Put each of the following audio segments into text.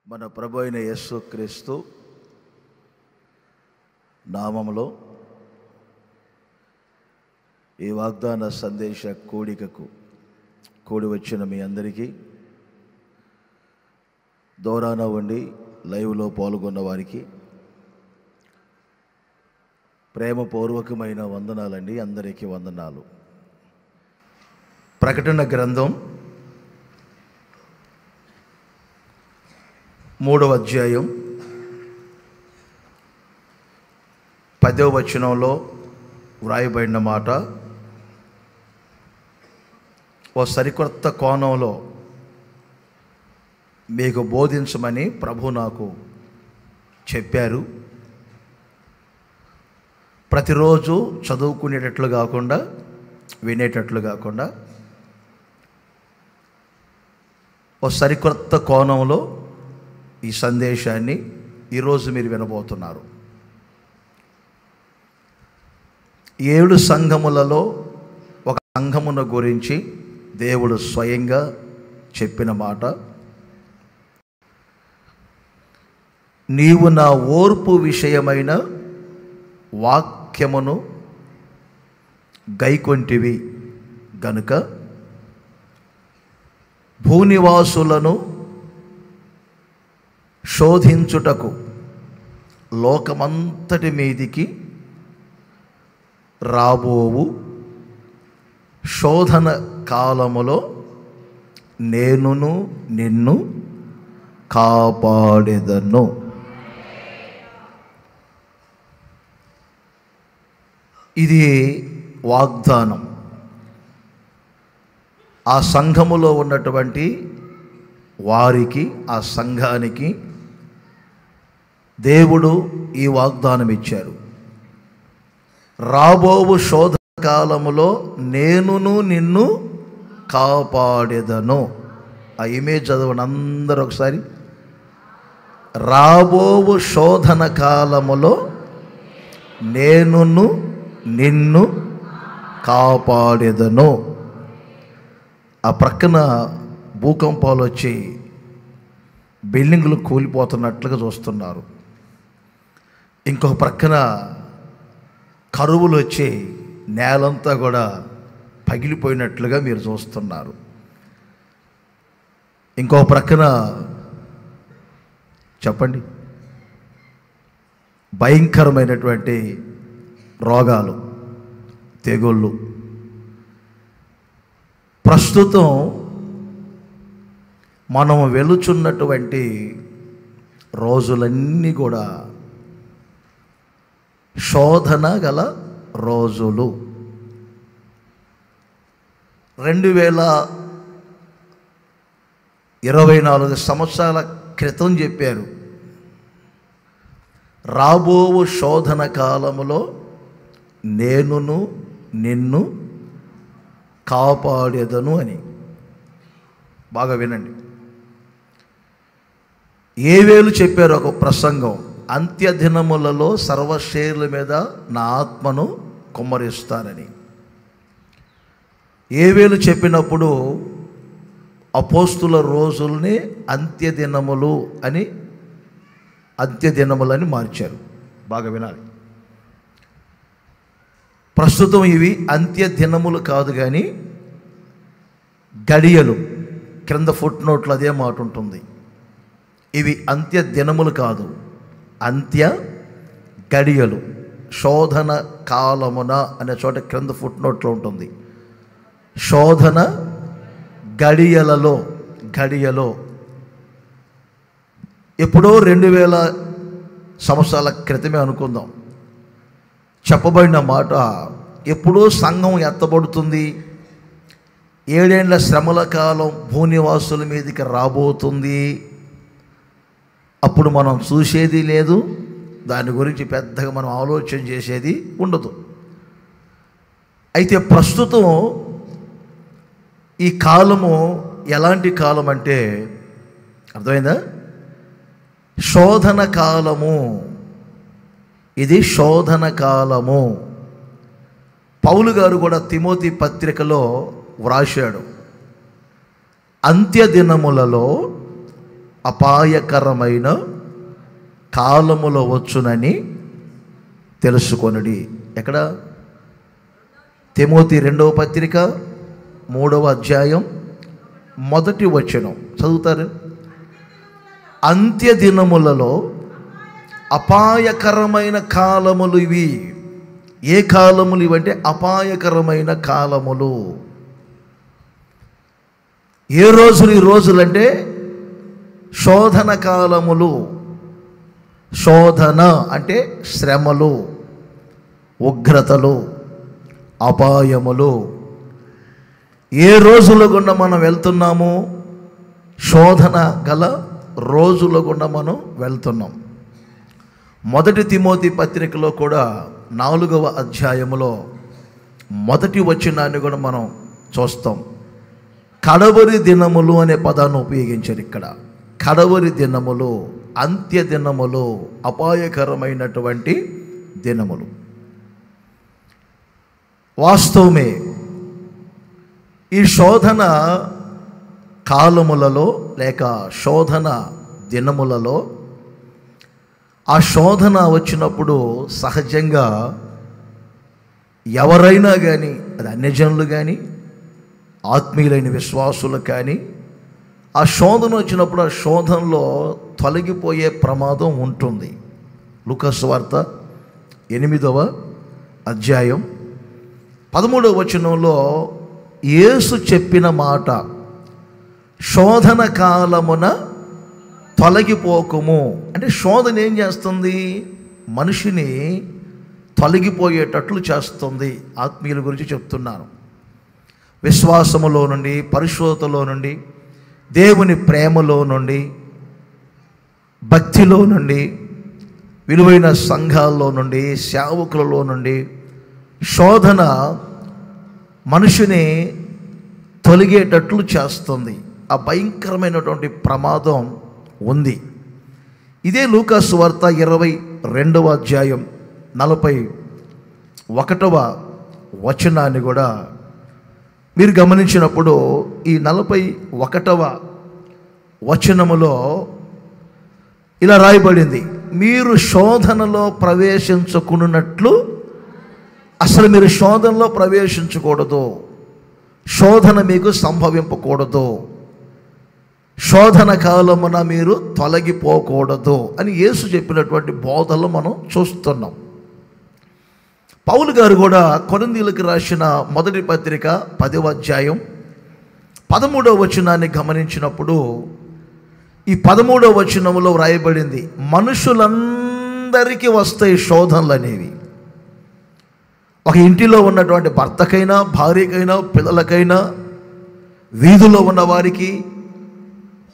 మన ప్రభు అయిన యేసుక్రీస్తు నామములో ఈ వాగ్దాన సందేశ కూడికకు కూడి వచ్చిన మీ అందరికీ, దూరాన ఉండి లైవ్లో పాల్గొన్న వారికి ప్రేమపూర్వకమైన వందనాలండి. అందరికీ వందనాలు. ప్రకటన గ్రంథం 3వ అధ్యాయం 10వ వచనంలో వ్రాయబడిన మాట, ఓ సరికొత్త కోణంలో మీకు బోధించమని ప్రభు నాకు చెప్పారు. ప్రతిరోజు చదువుకునేటట్లు కాకుండా, వినేటట్లు కాకుండా, ఓ సరికొత్త కోణంలో ఈ సందేశాన్ని ఈరోజు మీరు వినబోతున్నారు. 7 సంఘములలో ఒక సంఘమును గురించి దేవుడు స్వయంగా చెప్పిన మాట, నీవు నా ఓర్పు విషయమైన వాక్యమును గైకొంటివి గనుక భూనివాసులను శోధించుటకు లోకమంతటి మీదికి రాబోవు శోధన కాలములో నేనును నిన్ను కాపాడెదను. ఇది వాగ్దానం. ఆ సంఘములో ఉన్నటువంటి వారికి, ఆ సంఘానికి దేవుడు ఈ వాగ్దానం ఇచ్చారు. రాబోవు శోధన కాలములో నేనును నిన్ను కాపాడెదను. ఆ ఇమేజ్ చదవండి అందరూ ఒకసారి. రాబోవు శోధన కాలములో నేనును నిన్ను కాపాడెదను. ఆ ప్రక్కన భూకంపాలు వచ్చి బిల్డింగులు కూలిపోతున్నట్లుగా చూస్తున్నారు. ఇంకొక ప్రక్కన కరువులు వచ్చి నేలంతా కూడా పగిలిపోయినట్లుగా మీరు చూస్తున్నారు. ఇంకో ప్రక్కన చెప్పండి, భయంకరమైనటువంటి రోగాలు, తెగుళ్ళు. ప్రస్తుతం మనం వెలుచున్నటువంటి రోజులన్నీ కూడా శోధన గల రోజులు. 2024 సంవత్సరాల క్రితం చెప్పారు, రాబోవు శోధన కాలములో నేనును నిన్ను కాపాడెదను అని. బాగా వినండి. ఏవేలు చెప్పారు ఒక ప్రసంగం, అంత్య దినములలో సర్వశరీరుల మీద నా ఆత్మను కుమ్మరిస్తానని. ఏవేలు చెప్పినప్పుడు అపోస్తుల రోజుల్ని అంత్యదినములు అని మార్చారు. బాగా వినాలి. ప్రస్తుతం ఇవి అంత్య దినములు కాదు, కానీ గడియలు. క్రింద ఫుట్ నోట్లో అదే మాట ఉంటుంది. ఇవి అంత్య దినములు కాదు, అంత్య గడియలు. శోధన కాలమున అనే చోట క్రింద ఫుట్ నోట్లో ఉంటుంది. శోధన గడియలో ఎప్పుడో 2000 సంవత్సరాల క్రితమే అనుకుందాం చెప్పబడిన మాట. ఎప్పుడో సంఘం ఎత్తబడుతుంది, 7 ఏళ్ల శ్రమల కాలం భూనివాసుల మీదకి రాబోతుంది. అప్పుడు మనం చూసేది లేదు, దాని గురించి పెద్దగా మనం ఆలోచన చేసేది ఉండదు. అయితే ప్రస్తుతం ఈ కాలము ఎలాంటి కాలం అంటే, అర్థమైందా? శోధన కాలము. ఇది శోధన కాలము. పౌలు గారు కూడా తిమోతి పత్రికలో వ్రాశాడు, అంత్య దినములలో అపాయకరమైన కాలములో వచ్చునని తెలుసుకొనుడి. ఎక్కడ? తిమోతి 2వ పత్రిక 3వ అధ్యాయం 1వ వచనం చదువుతారు. అంత్య దినములలో అపాయకరమైన కాలములు ఇవి. ఏ కాలములు ఇవంటే అపాయకరమైన కాలములు. ఏ రోజులు ఈ రోజులంటే శోధన కాలములు. శోధన అంటే శ్రమలు, ఉగ్రతలు, అపాయములు. ఏ రోజుల గుండా మనం వెళ్తున్నాము? శోధన గల రోజుల గుండా మనం వెళ్తున్నాం. 1 తిమోతి పత్రికలో కూడా 4వ అధ్యాయములో 1వ వచనాన్ని కూడా మనం చూస్తాం. కడవరి దినములు అనే పదాన్ని ఉపయోగించారు ఇక్కడ. కడవరి దినములు, అంత్య దినములు, అపాయకరమైనటువంటి దినములు. వాస్తవమే, ఈ శోధన కాలములలో లేక శోధన దినములలో ఆ శోధన వచ్చినప్పుడు సహజంగా ఎవరైనా కానీ, అది అన్యజనులు కానీ ఆత్మీయులైన విశ్వాసులు కానీ, ఆ శోధన వచ్చినప్పుడు ఆ శోధనలో తొలగిపోయే ప్రమాదం ఉంటుంది. లూకా సువార్త 8వ అధ్యాయం 13వ వచనంలో యేసు చెప్పిన మాట, శోధన కాలమున తొలగిపోకుము అంటే శోధన ఏం చేస్తుంది? మనిషిని తొలగిపోయేటట్లు చేస్తుంది. ఆత్మీయుల గురించి చెప్తున్నాను. విశ్వాసములో నుండి, పరిశుద్ధతలో నుండి, దేవుని ప్రేమలో నుండి, భక్తిలో నుండి, విలువైన సంఘాల్లో నుండి, సేవకులలో నుండి శోధన మనిషిని తొలగేటట్లు చేస్తుంది. ఆ భయంకరమైనటువంటి ప్రమాదం ఉంది. ఇదే లూకా సువార్త 22వ అధ్యాయం 41వ వచనాన్ని కూడా మీరు గమనించినప్పుడు ఈ 41వ వచనములో ఇలా రాయబడింది, మీరు శోధనలో ప్రవేశించుకున్నట్లు. అసలు మీరు శోధనలో ప్రవేశించకూడదు, శోధన మీకు సంభవింపకూడదు, శోధన కాలమున మీరు తొలగిపోకూడదు అని యేసు చెప్పినటువంటి బోధలు మనం చూస్తున్నాం. పౌలు గారు కూడా కొరింథీయులకు రాసిన 1వ పత్రిక 10వ అధ్యాయం 13వ వచనాన్ని గమనించినప్పుడు ఈ 13వ వచనంలో వ్రాయబడింది, మనుషులందరికీ వస్తాయి శోధనలు అనేవి. ఒక ఇంటిలో ఉన్నటువంటి భర్తకైనా, భార్యకైనా, పిల్లలకైనా, వీధిలో ఉన్నవారికి,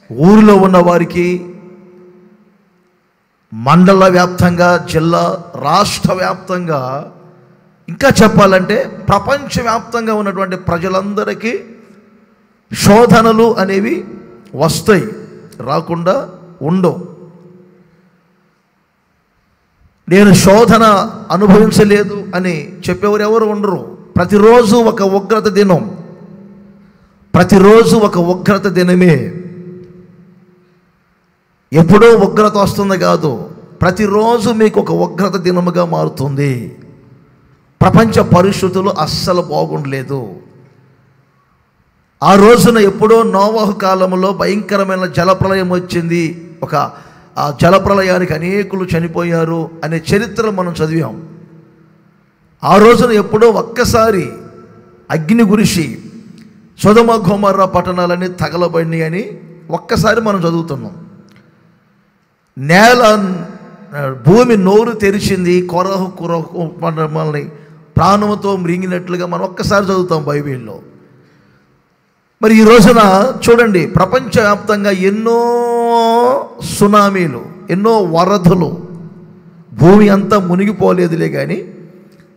ఊరిలో ఉన్నవారికి, మండల వ్యాప్తంగా, జిల్లా, రాష్ట్ర వ్యాప్తంగా, ఇంకా చెప్పాలంటే ప్రపంచవ్యాప్తంగా ఉన్నటువంటి ప్రజలందరికీ శోధనలు అనేవి వస్తాయి, రాకుండా ఉండవు. నేను శోధన అనుభవించలేదు అని చెప్పేవారు ఎవరు ఉండరు. ప్రతిరోజు ఒక ఉగ్రత దినం, ప్రతిరోజు ఒక ఉగ్రత దినమే. ఎప్పుడో ఉగ్రత వస్తుంది కాదు, ప్రతిరోజు మీకు ఒక ఉగ్రత దినముగా మారుతుంది. ప్రపంచ పరిస్థితులు అస్సలు బాగుండలేదు. ఆ రోజున ఎప్పుడో నోవహు కాలంలో భయంకరమైన జలప్రలయం వచ్చింది. ఆ జలప్రలయానికి అనేకులు చనిపోయారు అనే చరిత్ర మనం చదివాం. ఆ రోజున ఎప్పుడో ఒక్కసారి అగ్ని కురిసి సొదొమ గొమొర్రా పట్టణాలన్నీ తగలబడినాయి అని ఒక్కసారి మనం చదువుతున్నాం. భూమి నోరు తెరిచింది, కొరహు మనల్ని ప్రాణముతో మ్రింగినట్లుగా మనం ఒక్కసారి చదువుతాం బైబిల్లో. మరి ఈ రోజున చూడండి, ప్రపంచవ్యాప్తంగా ఎన్నో సునామీలు, ఎన్నో వరదలు, భూమి అంతా మునిగిపోలేదులే కానీ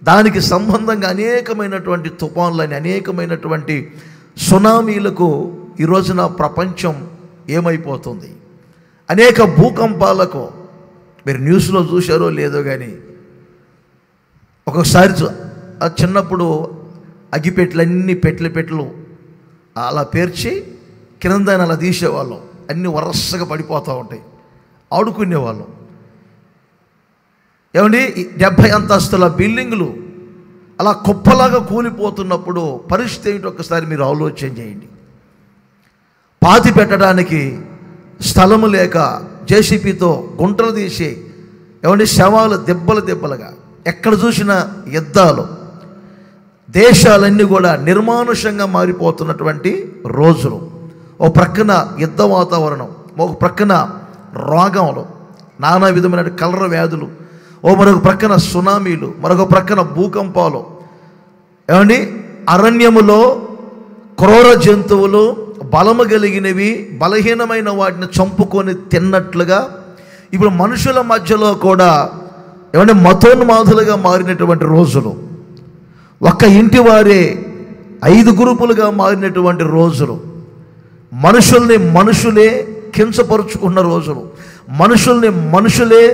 దానికి సంబంధంగా అనేకమైనటువంటి తుఫాన్లని, అనేకమైనటువంటి సునామీలకు ఈ రోజున ప్రపంచం ఏమైపోతుంది. అనేక భూకంపాలకు మీరు న్యూస్లో చూశారో లేదో కానీ ఒక్కొక్కసారి చిన్నప్పుడు అగ్గిపెట్టెలన్నీ పెట్టెలు అలా పేర్చి కింద అలా తీసేవాళ్ళం. అన్నీ వరసగా పడిపోతూ ఉంటాయి. ఆడుకునేవాళ్ళం. ఏమండి, 70 అంతస్తుల బిల్డింగులు అలా కుప్పలాగా కూలిపోతున్నప్పుడు పరిస్థితి ఏమిటి ఒక్కసారి మీరు ఆలోచన చేయండి. పాతి పెట్టడానికి స్థలము లేక జేసీబీతో గుంటలు తీసి ఏమండి శవాలు దెబ్బలుగా, ఎక్కడ చూసినా యుద్ధాలు, దేశాలన్నీ కూడా నిర్మానుషంగా మారిపోతున్నటువంటి రోజులు. ఓ ప్రక్కన యుద్ధ వాతావరణం, ఒక ప్రక్కన రోగములు, నానా విధమైన కలర వ్యాధులు, మరొక ప్రక్కన సునామీలు, మరొక ప్రక్కన భూకంపాలు. ఏమండి, అరణ్యములో క్రూర జంతువులు బలము కలిగినవి బలహీనమైన వాటిని చంపుకొని తిన్నట్లుగా ఇప్పుడు మనుషుల మధ్యలో కూడా ఏమంటే మతోన్మాదులుగా మారినటువంటి రోజులు, ఒక్క ఇంటి వారే 5 గ్రూపులుగా మారినటువంటి రోజులు, మనుషులే కించపరుచుకున్న రోజులు, మనుషులే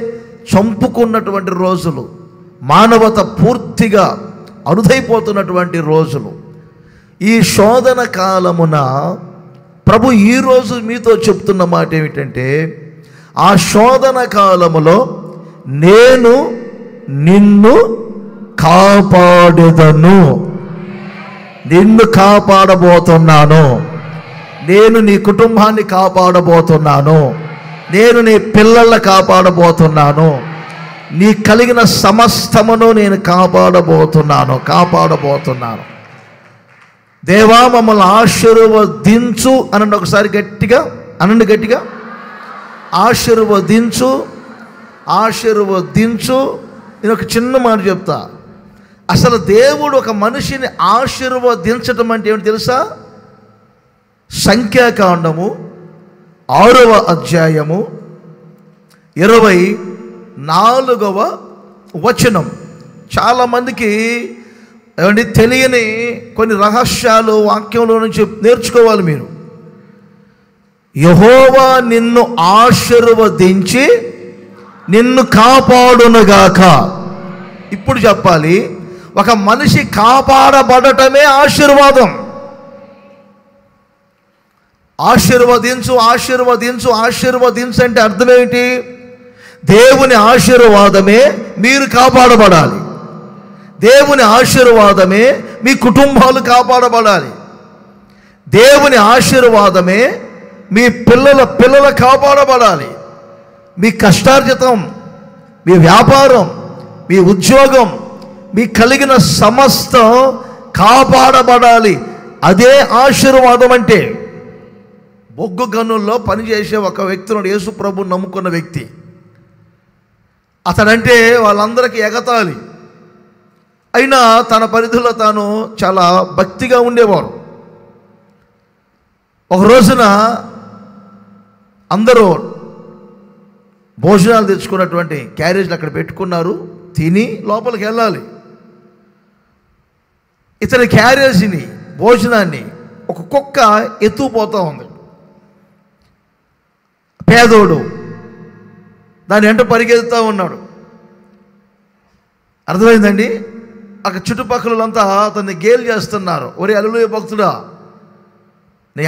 చంపుకున్నటువంటి రోజులు, మానవత పూర్తిగా అరుదైపోతున్నటువంటి రోజులు. ఈ శోధన కాలమున ప్రభు ఈరోజు మీతో చెప్తున్న మాట ఏమిటంటే, ఆ శోధన కాలములో నేను నిన్ను కాపాడెదను, నిన్ను కాపాడబోతున్నాను, నేను నీ కుటుంబాన్ని కాపాడబోతున్నాను, నేను నీ పిల్లల్ని కాపాడబోతున్నాను, నీ కలిగిన సమస్తమును నేను కాపాడబోతున్నాను. దేవా మమ్మల్ని ఆశీర్వదించు అనండి. ఒకసారి గట్టిగా గట్టిగా ఆశీర్వదించు. నేను ఒక చిన్న మాట చెప్తా. అసలు దేవుడు ఒక మనిషిని ఆశీర్వదించటం అంటే ఏమిటి తెలుసా? సంఖ్యాకాండము 6వ అధ్యాయము 24వ వచనం. చాలామందికి ఏమండి తెలియని కొన్ని రహస్యాలు వాక్యంలో నుంచి నేర్చుకోవాలి మీరు. యెహోవా నిన్ను ఆశీర్వదించి నిన్ను కాపాడునుగాక. ఇప్పుడు చెప్పాలి, ఒక మనిషి కాపాడబడటమే ఆశీర్వాదం. ఆశీర్వదించు అంటే అర్థం ఏమిటి? దేవుని ఆశీర్వాదమే మీరు కాపాడబడాలి, దేవుని ఆశీర్వాదమే మీ కుటుంబాలు కాపాడబడాలి, దేవుని ఆశీర్వాదమే మీ పిల్లల కాపాడబడాలి. మీ కష్టార్జితం, మీ వ్యాపారం, మీ ఉద్యోగం, మీ కలిగిన సమస్తం కాపాడబడాలి. అదే ఆశీర్వాదం అంటే. బొగ్గు గనుల్లో పనిచేసే ఒక వ్యక్తిని, యేసు ప్రభువుని నమ్ముకున్న వ్యక్తి, అతడంటే వాళ్ళందరికీ ఎగతాళి. అయినా తన పరిధిలో తాను చాలా భక్తిగా ఉండేవాడు. ఒక రోజున అందరూ భోజనాలు తెచ్చుకున్నటువంటి క్యారేజ్లు అక్కడ పెట్టుకున్నారు, తిని లోపలికి వెళ్ళాలి. ఇతని క్యారేజీని, భోజనాన్ని ఒక కుక్క ఎత్తుకుపోతూ ఉంది. పేదోడు దాని వెంట పరిగెత్తుతూ ఉన్నాడు. అర్థమైందండి? అక్కడ చుట్టుపక్కలంతా అతన్ని గేలు చేస్తున్నారు. ఒరే హల్లెలూయా భక్తుడా, నీ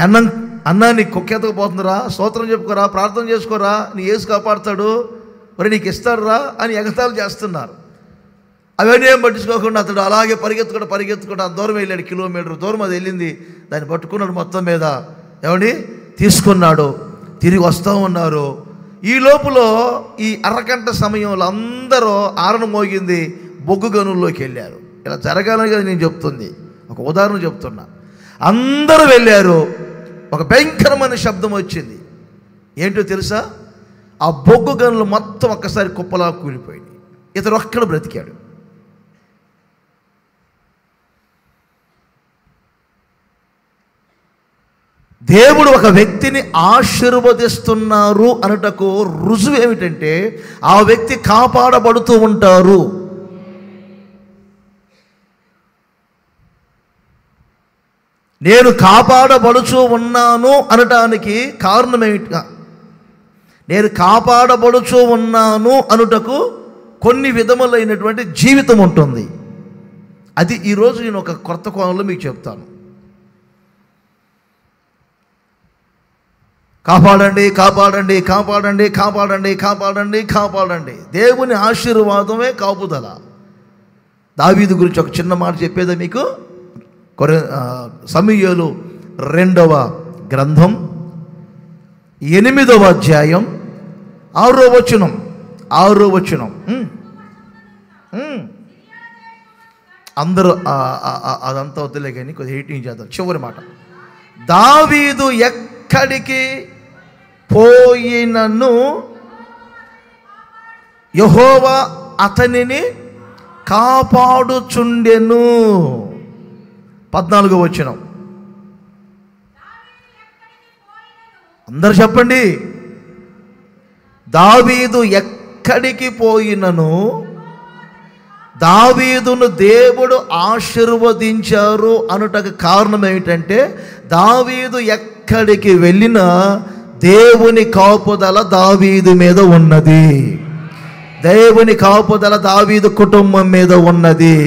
అన్నాన్ని కుక్కెత్తకపోతుందిరా, స్తోత్రం చెప్పుకోరా, ప్రార్థన చేసుకోరా, నీ యేసు కాపాడుతాడు, మరి నీకు ఇస్తాడురా అని ఎగతాళి చేస్తున్నారు. అవన్నీ ఏం పట్టించుకోకుండా అతడు అలాగే పరిగెత్తుకుంటూ అంత దూరం వెళ్ళాడు. కిలోమీటర్ దూరం అది వెళ్ళింది. దాన్ని పట్టుకున్నాడు, మొత్తం మీద ఏమండి తీసుకున్నాడు. తిరిగి వస్తూ ఉన్నారు. ఈ లోపల ఈ అరగంట సమయంలో అందరూ ఆరణ మోగింది, బొగ్గు గనుల్లోకి వెళ్ళారు. ఇలా జరగాలని కదా నేను చెప్తుంది, ఒక ఉదాహరణ చెప్తున్నా. అందరూ వెళ్ళారు. ఒక భయంకరమైన శబ్దం వచ్చింది. ఏంటో తెలుసా? ఆ బొగ్గు గనులు మొత్తం ఒక్కసారి కుప్పలా కూలిపోయింది. ఇతను ఒక్కడ బ్రతికాడు. దేవుడు ఒక వ్యక్తిని ఆశీర్వదిస్తున్నారు అనుటకు రుజువు ఏమిటంటే, ఆ వ్యక్తి కాపాడబడుతూ ఉంటారు. నేను కాపాడబడుచు ఉన్నాను అనటానికి కారణం ఏమిటి? నేను కాపాడబడుచు ఉన్నాను అనుటకు కొన్ని విధములైనటువంటి జీవితం ఉంటుంది. అది ఈరోజు నేను ఒక కొత్త కోణంలో మీకు చెప్తాను. కాపాడండి, కాపాడండి, కాపాడండి, కాపాడండి, కాపాడండి, కాపాడండి. దేవుని ఆశీర్వాదమే కాపుదల. దావీదు గురించి ఒక చిన్న మాట చెప్పేదా మీకు? సమూయేలు 2వ గ్రంథం 8వ అధ్యాయం 6వ వచనం. అందరూ అదంతా వద్దులే కానీ కొద్దిగా 18 చేద్దాం. చివరి మాట, దావీదు ఎక్కడికి పోయినను యెహోవా అతనిని కాపాడుచుండెను. 14వ వచనం, అందరు చెప్పండి. దావీదు ఎక్కడికి పోయినను దావీదును దేవుడు ఆశీర్వదించారు అనుటకు కారణం ఏమిటంటే, దావీదు ఎక్కడికి వెళ్ళినా దేవుని కాపుదల దావీదు మీద ఉన్నది. దేవుని కాపుదల దావీదు కుటుంబం మీద ఉన్నది.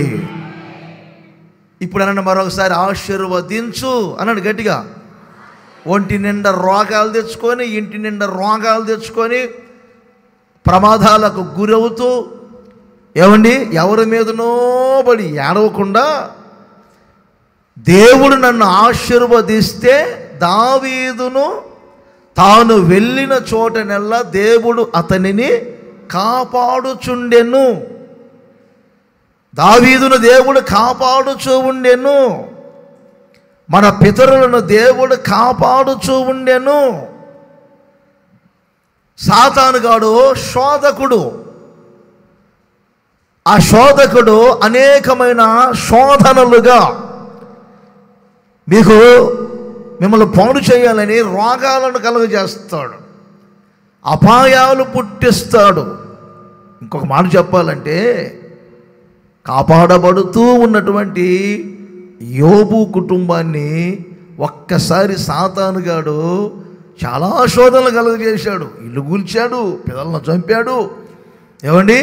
ఇప్పుడు అనండి మరొకసారి, ఆశీర్వదించు అన్నాడు గట్టిగా. ఒంటి నిండా రోగాలు తెచ్చుకొని, ఇంటి నిండా రోగాలు తెచ్చుకొని, ప్రమాదాలకు గురవుతూ, ఏమండి ఎవరి మీదనో పడి ఏడవకుండా, దేవుడు నన్ను ఆశీర్వదిస్తే దావీదును తాను వెళ్ళిన చోటనెల్లా దేవుడు అతనిని కాపాడుచుండెను. దావీదును దేవుడు కాపాడుచూ ఉండెను. మన పితరులను దేవుడు కాపాడుచూ ఉండెను. సాతానుగాడు శోధకుడు. ఆ శోధకుడు అనేకమైన శోధనలుగా మిమ్మల్ని పాడు చేయాలని రోగాలను కలుగజేస్తాడు, అపాయాలు పుట్టిస్తాడు. ఇంకొక మాట చెప్పాలంటే, కాపాడబడుతూ ఉన్నటువంటి యోబు కుటుంబాన్ని ఒక్కసారి సాతానుగాడు చాలా శోధనలు కలుగజేశాడు. ఇల్లు కూల్చాడు, పిల్లలను చంపాడు, ఏమండి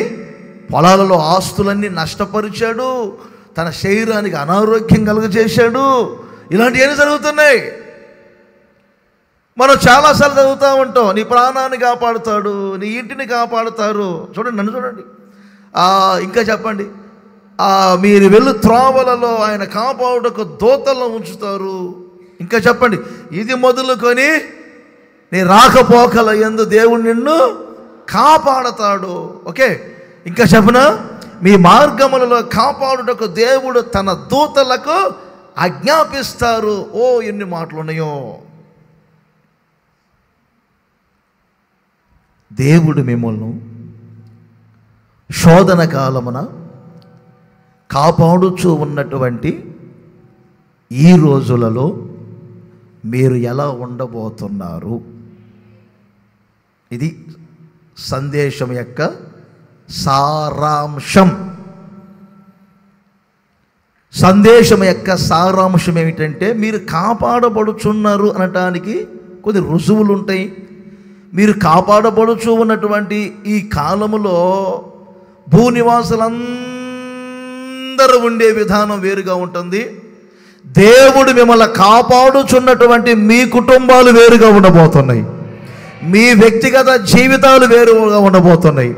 పొలాలలో ఆస్తులన్నీ నష్టపరిచాడు, తన శరీరానికి అనారోగ్యం కలుగజేశాడు. ఇలాంటివన్నీ జరుగుతున్నాయి. మనం చాలాసార్లు చదువుతూ ఉంటాం, నీ ప్రాణాన్ని కాపాడుతాడు, నీ ఇంటిని కాపాడుతారు. చూడండి, నన్ను చూడండి. ఇంకా చెప్పండి, మీరు వెళ్ళు త్రోవలలో ఆయన కాపాడుటకు దూతలను ఉంచుతారు. ఇంకా చెప్పండి, ఇది మొదలుకొని నీ రాకపోకల యందు దేవుడు నిన్ను కాపాడతాడు. ఓకే, ఇంకా చెప్పనా, మీ మార్గములలో కాపాడుటకు దేవుడు తన దూతలకు ఆజ్ఞాపిస్తారు. ఓ ఎన్ని మాటలు ఉన్నాయో. దేవుడు మిమ్మల్ని శోధన కాలమున కాపాడుచూ ఉన్నటువంటి ఈ రోజులలో మీరు ఎలా ఉండబోతున్నారు? ఇది సందేశం యొక్క సారాంశం. సందేశం యొక్క సారాంశం ఏమిటంటే, మీరు కాపాడబడుచున్నారు అనటానికి కొన్ని రుజువులు ఉంటాయి. మీరు కాపాడబడుచు ఉన్నటువంటి ఈ కాలములో భూనివాసులందరూ ఉండే విధానం వేరుగా ఉంటుంది. దేవుడు మిమ్మల్ని కాపాడుచున్నటువంటి మీ కుటుంబాలు వేరుగా ఉండబోతున్నాయి. మీ వ్యక్తిగత జీవితాలు వేరుగా ఉండబోతున్నాయి.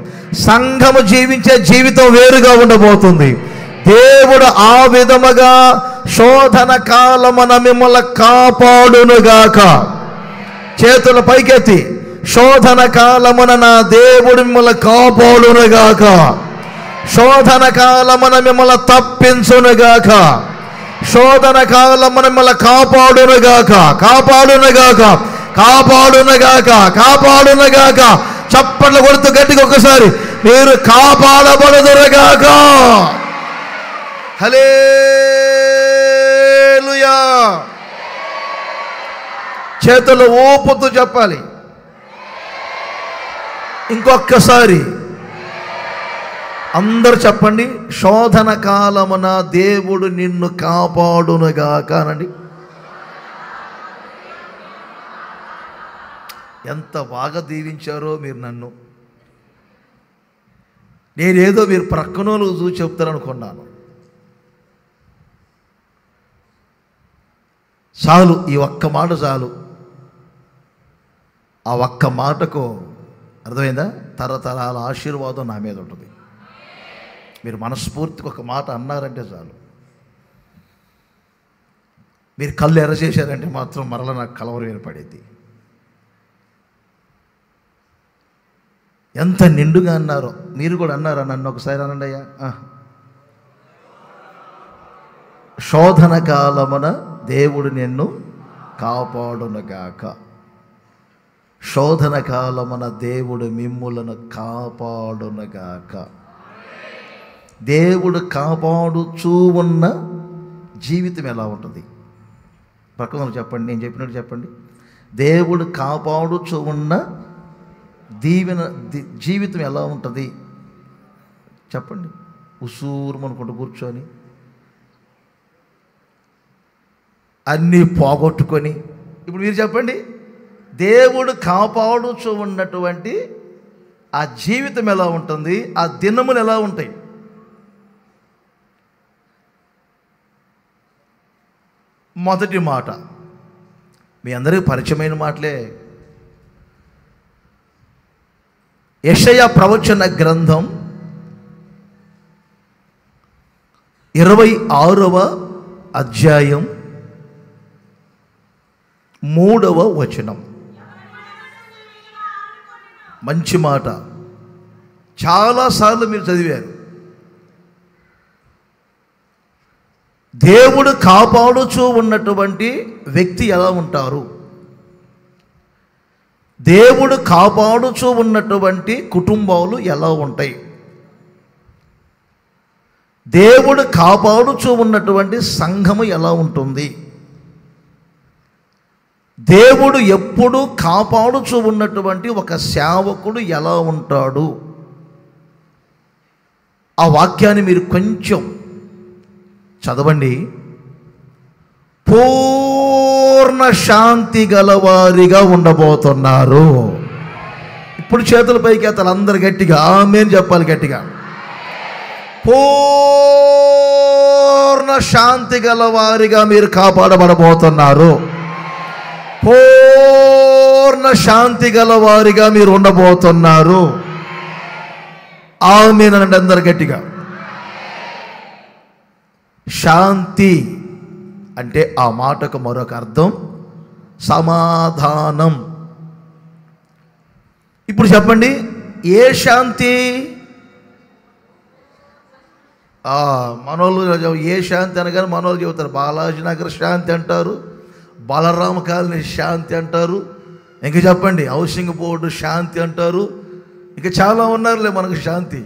సంఘము జీవించే జీవితం వేరుగా ఉండబోతుంది. దేవుడు ఆ విధముగా శోధన కాలమున మిమ్మల్ని కాపాడునుగాక. చేతుల పైకెత్తి, శోధన కాలమున నా దేవుడు మిమ్మల్ని కాపాడునుగాక. శోధన కాలమున మిమ్మల్ని తప్పించునుగాక. శోధన కాలమున మిమ్మల్ని కాపాడునుగాక. కాపాడునుగాక, కాపాడునుగాక, కాపాడునుగాక. చప్పట్లు కొడుతూ గట్టిగా ఒకసారి, మీరు కాపాడబడుదురుగాక. హల్లెలూయా. చేతులు ఊపుతూ చెప్పాలి. ఇంకొక్కసారి అందరు చెప్పండి, శోధన కాలమున దేవుడు నిన్ను కాపాడునుగాక అనండి. ఎంత బాగా దీవించారో మీరు నన్ను. నేనేదో మీరు ప్రక్కనోళ్ళు చూసి చెప్తారనుకున్నాను. చాలు, ఈ ఒక్క మాట చాలు. ఆ ఒక్క మాటకు అర్థమైందా? తరతరాల ఆశీర్వాదం నా మీద ఉంటుంది. మీరు మనస్ఫూర్తిగా ఒక మాట అన్నారంటే చాలు. మీరు కళ్ళు ఎర్ర చేశారంటే మాత్రం మరలా నాకు కలవరం ఏర్పడేది. ఎంత నిండుగా అన్నారో. మీరు కూడా అన్నారా? నన్ను ఒకసారి అనండి అయ్యా. శోధన కాలమున దేవుడు నిన్ను కాపాడునుగాక. శోధన కాలమున దేవుడు మిమ్ములను కాపాడునుగాక. దేవుడు కాపాడుచూ ఉన్న జీవితం ఎలా ఉంటుంది? ప్రక్కన చెప్పండి, నేను చెప్పినట్టు చెప్పండి. దేవుడు కాపాడుచూ ఉన్న దీవెన జీవితం ఎలా ఉంటుంది చెప్పండి. ఉసూరుమనుకుంటూ కూర్చొని అన్నీ పోగొట్టుకొని, ఇప్పుడు మీరు చెప్పండి, దేవుడు కాపాడుచూ ఉన్నటువంటి ఆ జీవితం ఎలా ఉంటుంది? ఆ దినములు ఎలా ఉంటాయి? మొదటి మాట మీ అందరికీ పరిచయమైన మాటలే. యెషయా ప్రవచన గ్రంథం 26వ అధ్యాయం 3వ వచనం. మంచి మాట, చాలాసార్లు మీరు చదివారు. దేవుడు కాపాడుచూ ఉన్నటువంటి వ్యక్తి ఎలా ఉంటారు? దేవుడు కాపాడుచూ ఉన్నటువంటి కుటుంబాలు ఎలా ఉంటాయి? దేవుడు కాపాడుచూ ఉన్నటువంటి సంఘము ఎలా ఉంటుంది? దేవుడు ఎప్పుడు కాపాడుచూ ఉన్నటువంటి ఒక సేవకుడు ఎలా ఉంటాడు? ఆ వాక్యాన్ని మీరు కొంచెం చదవండి. పూర్ణ శాంతి గలవారిగా ఉండబోతున్నారు. ఇప్పుడు చేతుల పైకి ఎత్తాలి అందరు గట్టిగా, ఆమేన్ చెప్పాలి గట్టిగా. పూర్ణ శాంతి గలవారిగా మీరు కాపాడబడబోతున్నారు. పూర్ణ శాంతి గలవారిగా మీరు ఉండబోతున్నారు. ఆమేన్ అనండి అందరు గట్టిగా. శాంతి అంటే ఆ మాటకు మరొక అర్థం సమాధానం. ఇప్పుడు చెప్పండి, ఏ శాంతి? మనోళ్ళు ఏ శాంతి అనగానే మనోళ్ళు చెబుతారు బాలాజీ నగర్ శాంతి అంటారు, బలరామ కాలనీ శాంతి అంటారు, ఇంకా చెప్పండి హౌసింగ్ బోర్డు శాంతి అంటారు, ఇంకా చాలా ఉన్నారులే మనకు శాంతి.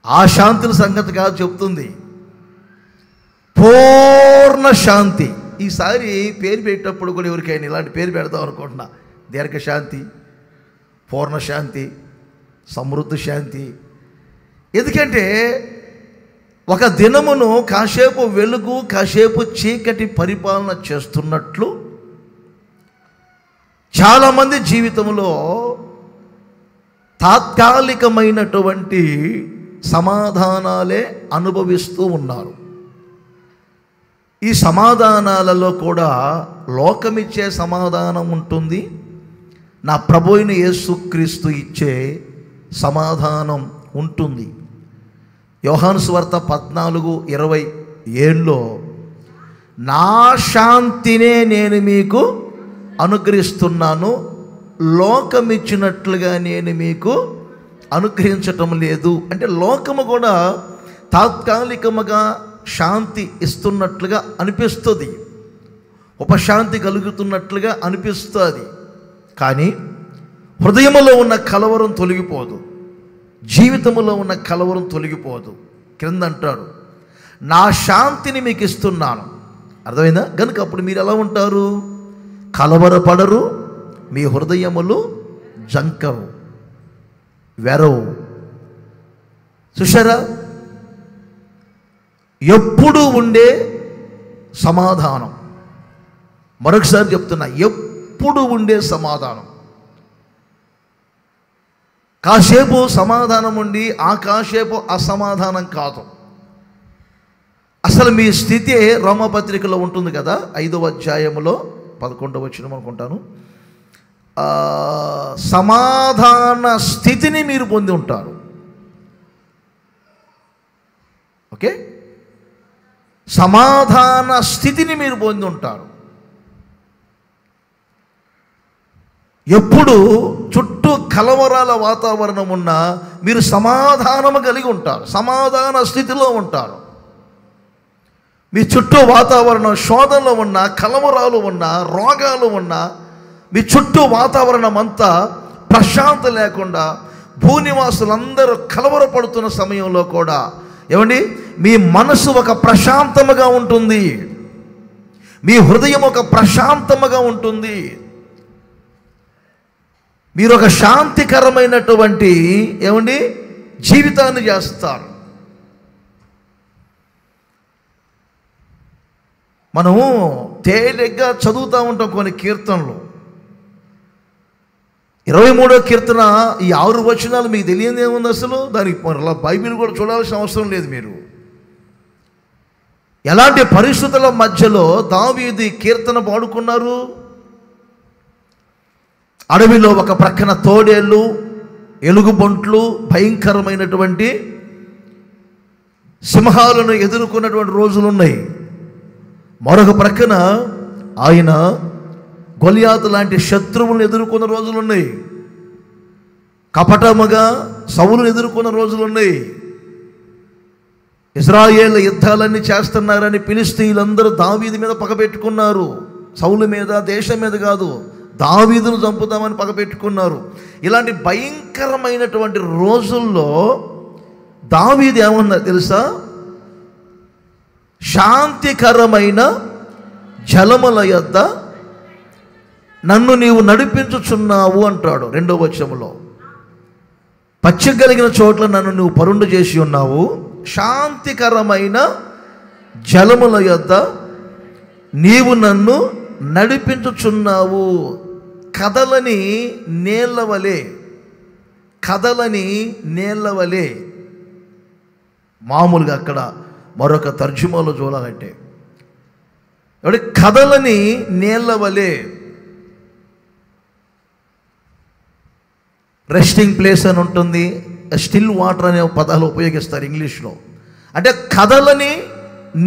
ఆ శాంతుల సంగతి కాదు చెప్తుంది, పూర్ణ శాంతి. ఈసారి పేరు పెట్టేటప్పుడు కూడా ఎవరికైనా ఇలాంటి పేరు పెడదాం అనుకుంటున్నా. దీర్ఘశాంతి, పూర్ణ శాంతి, సమృద్ధి శాంతి. ఎందుకంటే ఒక దినమును కాసేపు వెలుగు కాసేపు చీకటి పరిపాలన చేస్తున్నట్లు చాలామంది జీవితంలో తాత్కాలికమైనటువంటి సమాధానాలే అనుభవిస్తూ ఉన్నారు. ఈ సమాధానాలలో కూడా లోకమిచ్చే సమాధానం ఉంటుంది, నా ప్రభు అయిన యేసుక్రీస్తు ఇచ్చే సమాధానం ఉంటుంది. యోహాను సువార్త 14:27లో నా శాంతినే నేను మీకు అనుగ్రహిస్తున్నాను, లోకమిచ్చినట్లుగా నేను మీకు అనుగ్రహించటం లేదు. అంటే లోకము కూడా తాత్కాలికముగా శాంతి ఇస్తున్నట్లుగా అనిపిస్తుంది, ఉపశాంతి కలుగుతున్నట్లుగా అనిపిస్తుంది. కానీ హృదయములో ఉన్న కలవరం తొలగిపోదు, జీవితంలో ఉన్న కలవరం తొలగిపోదు. క్రింద అంటాడు నా శాంతిని మీకు ఇస్తున్నాను. అర్థమైందా? కనుక అప్పుడు మీరు ఎలా ఉంటారు? కలవరపడరు, మీ హృదయములు జంకరు, వెరవు. చూశారా? ఎప్పుడు ఉండే సమాధానం. మరొకసారి చెప్తున్నా, ఎప్పుడు ఉండే సమాధానం. కాసేపు సమాధానం ఉండి ఆ కాసేపు అసమాధానం కాదు. అసలు మీ స్థితి రోమపత్రికలో ఉంటుంది కదా, 5వ అధ్యాయంలో 11వ వచనం అనుకుంటాను. సమాధాన స్థితిని మీరు పొంది ఉంటారు. ఓకే, సమాధాన స్థితిని మీరు పొంది ఉంటారు. ఎప్పుడు చుట్టూ కలవరాల వాతావరణం ఉన్నా మీరు సమాధానము కలిగి ఉంటారు, సమాధాన స్థితిలో ఉంటారు. మీ చుట్టూ వాతావరణం శోధనలో ఉన్నా, కలవరాలు ఉన్నా, రోగాలు ఉన్నా, మీ చుట్టూ వాతావరణం అంతా ప్రశాంత లేకుండా భూనివాసులందరూ కలవరపడుతున్న సమయంలో కూడా ఏమండి, మీ మనసు ఒక ప్రశాంతముగా ఉంటుంది, మీ హృదయం ఒక ప్రశాంతముగా ఉంటుంది. మీరు ఒక శాంతికరమైనటువంటి ఏమండి జీవితాన్ని చేస్తారు. మనము తేలిగ్గా చదువుతూ ఉంటాం కొన్ని కీర్తనలు. 23వ కీర్తన ఈ 6 వచనాలు మీకు తెలియదు ఏముంది అసలు. దానికి బైబిల్ కూడా చూడాల్సిన అవసరం లేదు. మీరు ఎలాంటి పరిస్థితుల మధ్యలో దావీదు కీర్తన పాడుకున్నారు? అడవిలో ఒక ప్రక్కన తోడేళ్ళు, ఎలుగుబంట్లు, భయంకరమైనటువంటి సింహాలను ఎదుర్కొన్నటువంటి రోజులు ఉన్నాయి. మరొక ప్రక్కన ఆయన గొలియాతు లాంటి శత్రువులను ఎదుర్కొన్న రోజులు ఉన్నాయి. కపటముగా సౌలును ఎదుర్కొన్న రోజులు ఉన్నాయి. ఇశ్రాయేలు యుద్ధాలన్నీ చేస్తున్నారని ఫిలిష్తీయులందరూ దావీదు మీద పగపెట్టుకున్నారు. సౌలు మీద, దేశం మీద కాదు, దావీదును చంపుతామని పగపెట్టుకున్నారు. ఇలాంటి భయంకరమైనటువంటి రోజుల్లో దావీదు ఏమన్నా తెలుసా? శాంతికరమైన జలముల యొద్ద నన్ను నీవు నడిపించుచున్నావు అంటాడు 2వ వచనంలో. పచ్చిక కలిగిన చోట్ల నన్ను నువ్వు పరుండు చేసి ఉన్నావు, శాంతికరమైన జలముల యొద్ద నీవు నన్ను నడిపించుచున్నావు. కదలని నీళ్ళవలే, కదలని నీళ్ళవలే. మామూలుగా అక్కడ మరొక తర్జుమాలో చూడాలంటే కదలని నీళ్ళవలే, రెస్టింగ్ ప్లేస్ అని ఉంటుంది, స్టిల్ వాటర్ అనే పదాలు ఉపయోగిస్తారు ఇంగ్లీష్లో. అంటే కదలని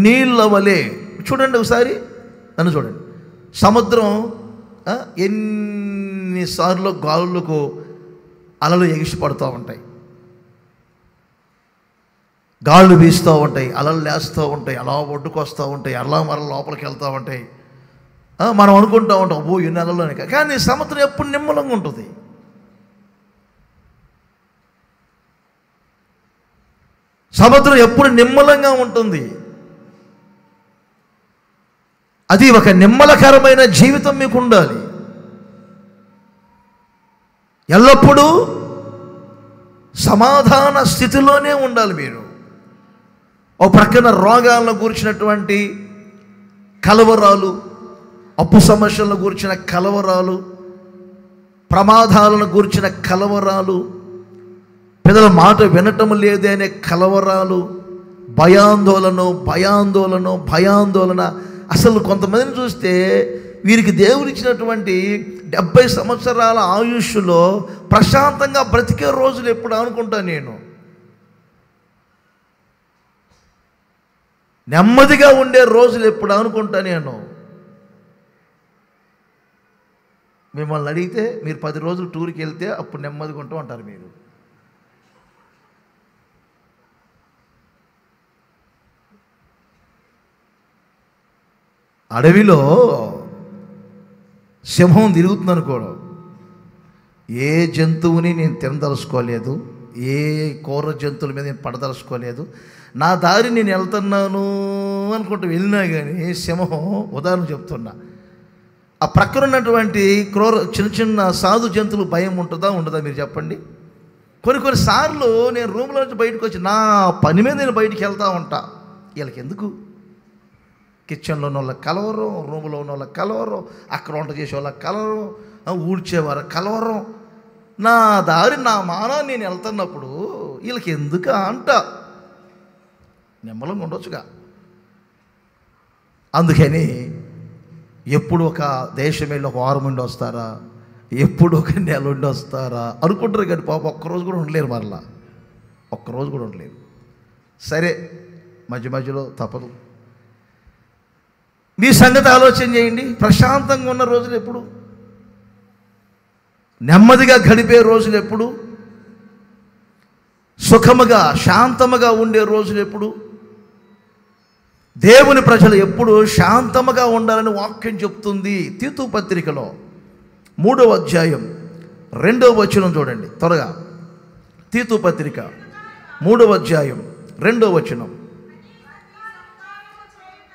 నీళ్ళ వలె. చూడండి ఒకసారి, నన్ను చూడండి. సముద్రం ఎన్నిసార్లు గాలులకు అలలు ఎగిసి పడుతూ ఉంటాయి, గాళ్ళు వీస్తూ ఉంటాయి, అలలు లేస్తూ ఉంటాయి, అలా ఒడ్డుకు వస్తూ ఉంటాయి, అలా మరల లోపలికి వెళ్తూ ఉంటాయి. మనం అనుకుంటూ ఉంటాం ఓ ఎన్ని అలలోనే, కానీ సముద్రం ఎప్పుడు నిమ్మలంగా ఉంటుంది. సముద్రం ఎప్పుడు నిమ్మలంగా ఉంటుంది. అది ఒక నిమ్మలకరమైన జీవితం మీకు ఉండాలి. ఎల్లప్పుడూ సమాధాన స్థితిలోనే ఉండాలి మీరు. ఓ ప్రక్కన రోగాలను గురించినటువంటి కలవరాలు, అప్పు సమస్యలను గురించిన కలవరాలు, ప్రమాదాలను గురించిన కలవరాలు, పిల్లల మాట వినటం లేదే అనే కలవరాలు, భయాందోళన. అసలు కొంతమందిని చూస్తే వీరికి దేవుడు ఇచ్చినటువంటి 70 సంవత్సరాల ఆయుష్లో ప్రశాంతంగా బ్రతికే రోజులు ఎప్పుడు అనుకుంటాను నేను. నెమ్మదిగా ఉండే రోజులు ఎప్పుడు అనుకుంటా నేను. మిమ్మల్ని అడిగితే మీరు 10 రోజులు టూర్కి వెళ్తే అప్పుడు నెమ్మదిగా ఉంటాం అంటారు మీరు. అడవిలో సింహం తిరుగుతుంది అనుకోవడం, ఏ జంతువుని నేను తినదలుచుకోలేదు, ఏ కూర జంతువుల మీద నేను పడదలుచుకోలేదు, నా దారి నేను వెళ్తున్నాను అనుకుంటూ వెళ్ళినా కానీ సింహం, ఉదాహరణ చెప్తున్నా, ఆ ప్రక్కన ఉన్నటువంటి చిన్న చిన్న సాధు జంతువులు భయం ఉంటుందా ఉండదా మీరు చెప్పండి? కొన్నిసార్లు నేను రూమ్లో నుంచి బయటకు వచ్చి నా పని మీద నేను బయటికి వెళ్తూ ఉంటా. వీళ్ళకి ఎందుకు? కిచెన్లో ఉన్న వాళ్ళకి కలవరం, రూమ్లో ఉన్న వాళ్ళకి కలవరం, అక్కడ వంట చేసే వాళ్ళకి కలవరం, ఊడ్చేవారు కలవరం. నా దారి నా మానా నేను వెళ్తున్నప్పుడు వీళ్ళకి ఎందుకు అంట? నిమ్మలంగా ఉండొచ్చుగా. అందుకని ఎప్పుడు ఒక దేశం వెళ్ళి ఒక వారం ఉండి వస్తారా, ఎప్పుడు ఒక నెల ఉండి వస్తారా అనుకుంటారు. కానీ పాప ఒక్కరోజు కూడా ఉండలేరు, మరలా ఒక్కరోజు కూడా ఉండలేరు. సరే, మధ్య మధ్యలో తప్పదు. మీ సంగతి ఆలోచన చేయండి. ప్రశాంతంగా ఉన్న రోజులు ఎప్పుడు? నెమ్మదిగా గడిపే రోజులు ఎప్పుడు? సుఖముగా శాంతముగా ఉండే రోజులు ఎప్పుడు? దేవుని ప్రజలు ఎప్పుడు శాంతముగా ఉండాలని వాక్యం చెప్తుంది. తీతు పత్రికలో 3వ అధ్యాయం 2వ వచనం చూడండి త్వరగా. తీతు పత్రిక 3వ అధ్యాయం 2వ వచనం.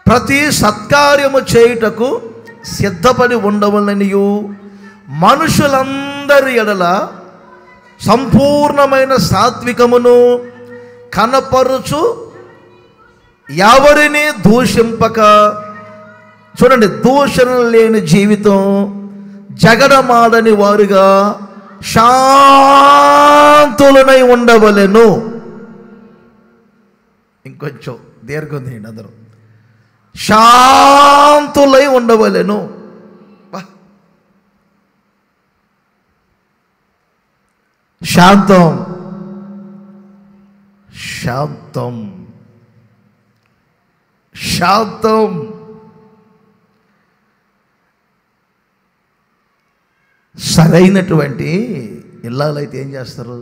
ప్రతి సత్కార్యము చేయుటకు సిద్ధపడి ఉండవలనియు మనుషులందరి ఎడల సంపూర్ణమైన సాత్వికమును కనపరుచు ఎవరిని దూషింపక, చూడండి, దూషణ లేని జీవితం, జగడమాడని వారుగా శాంతులనై ఉండవలెను. ఇంకొంచెం దీర్ఘం తీయండి అందరూ. శాంతులై ఉండవలెను. శాంతం, శాంతం, శాంతం. సరైనటువంటి ఇళ్ళైతే ఏం చేస్తారు?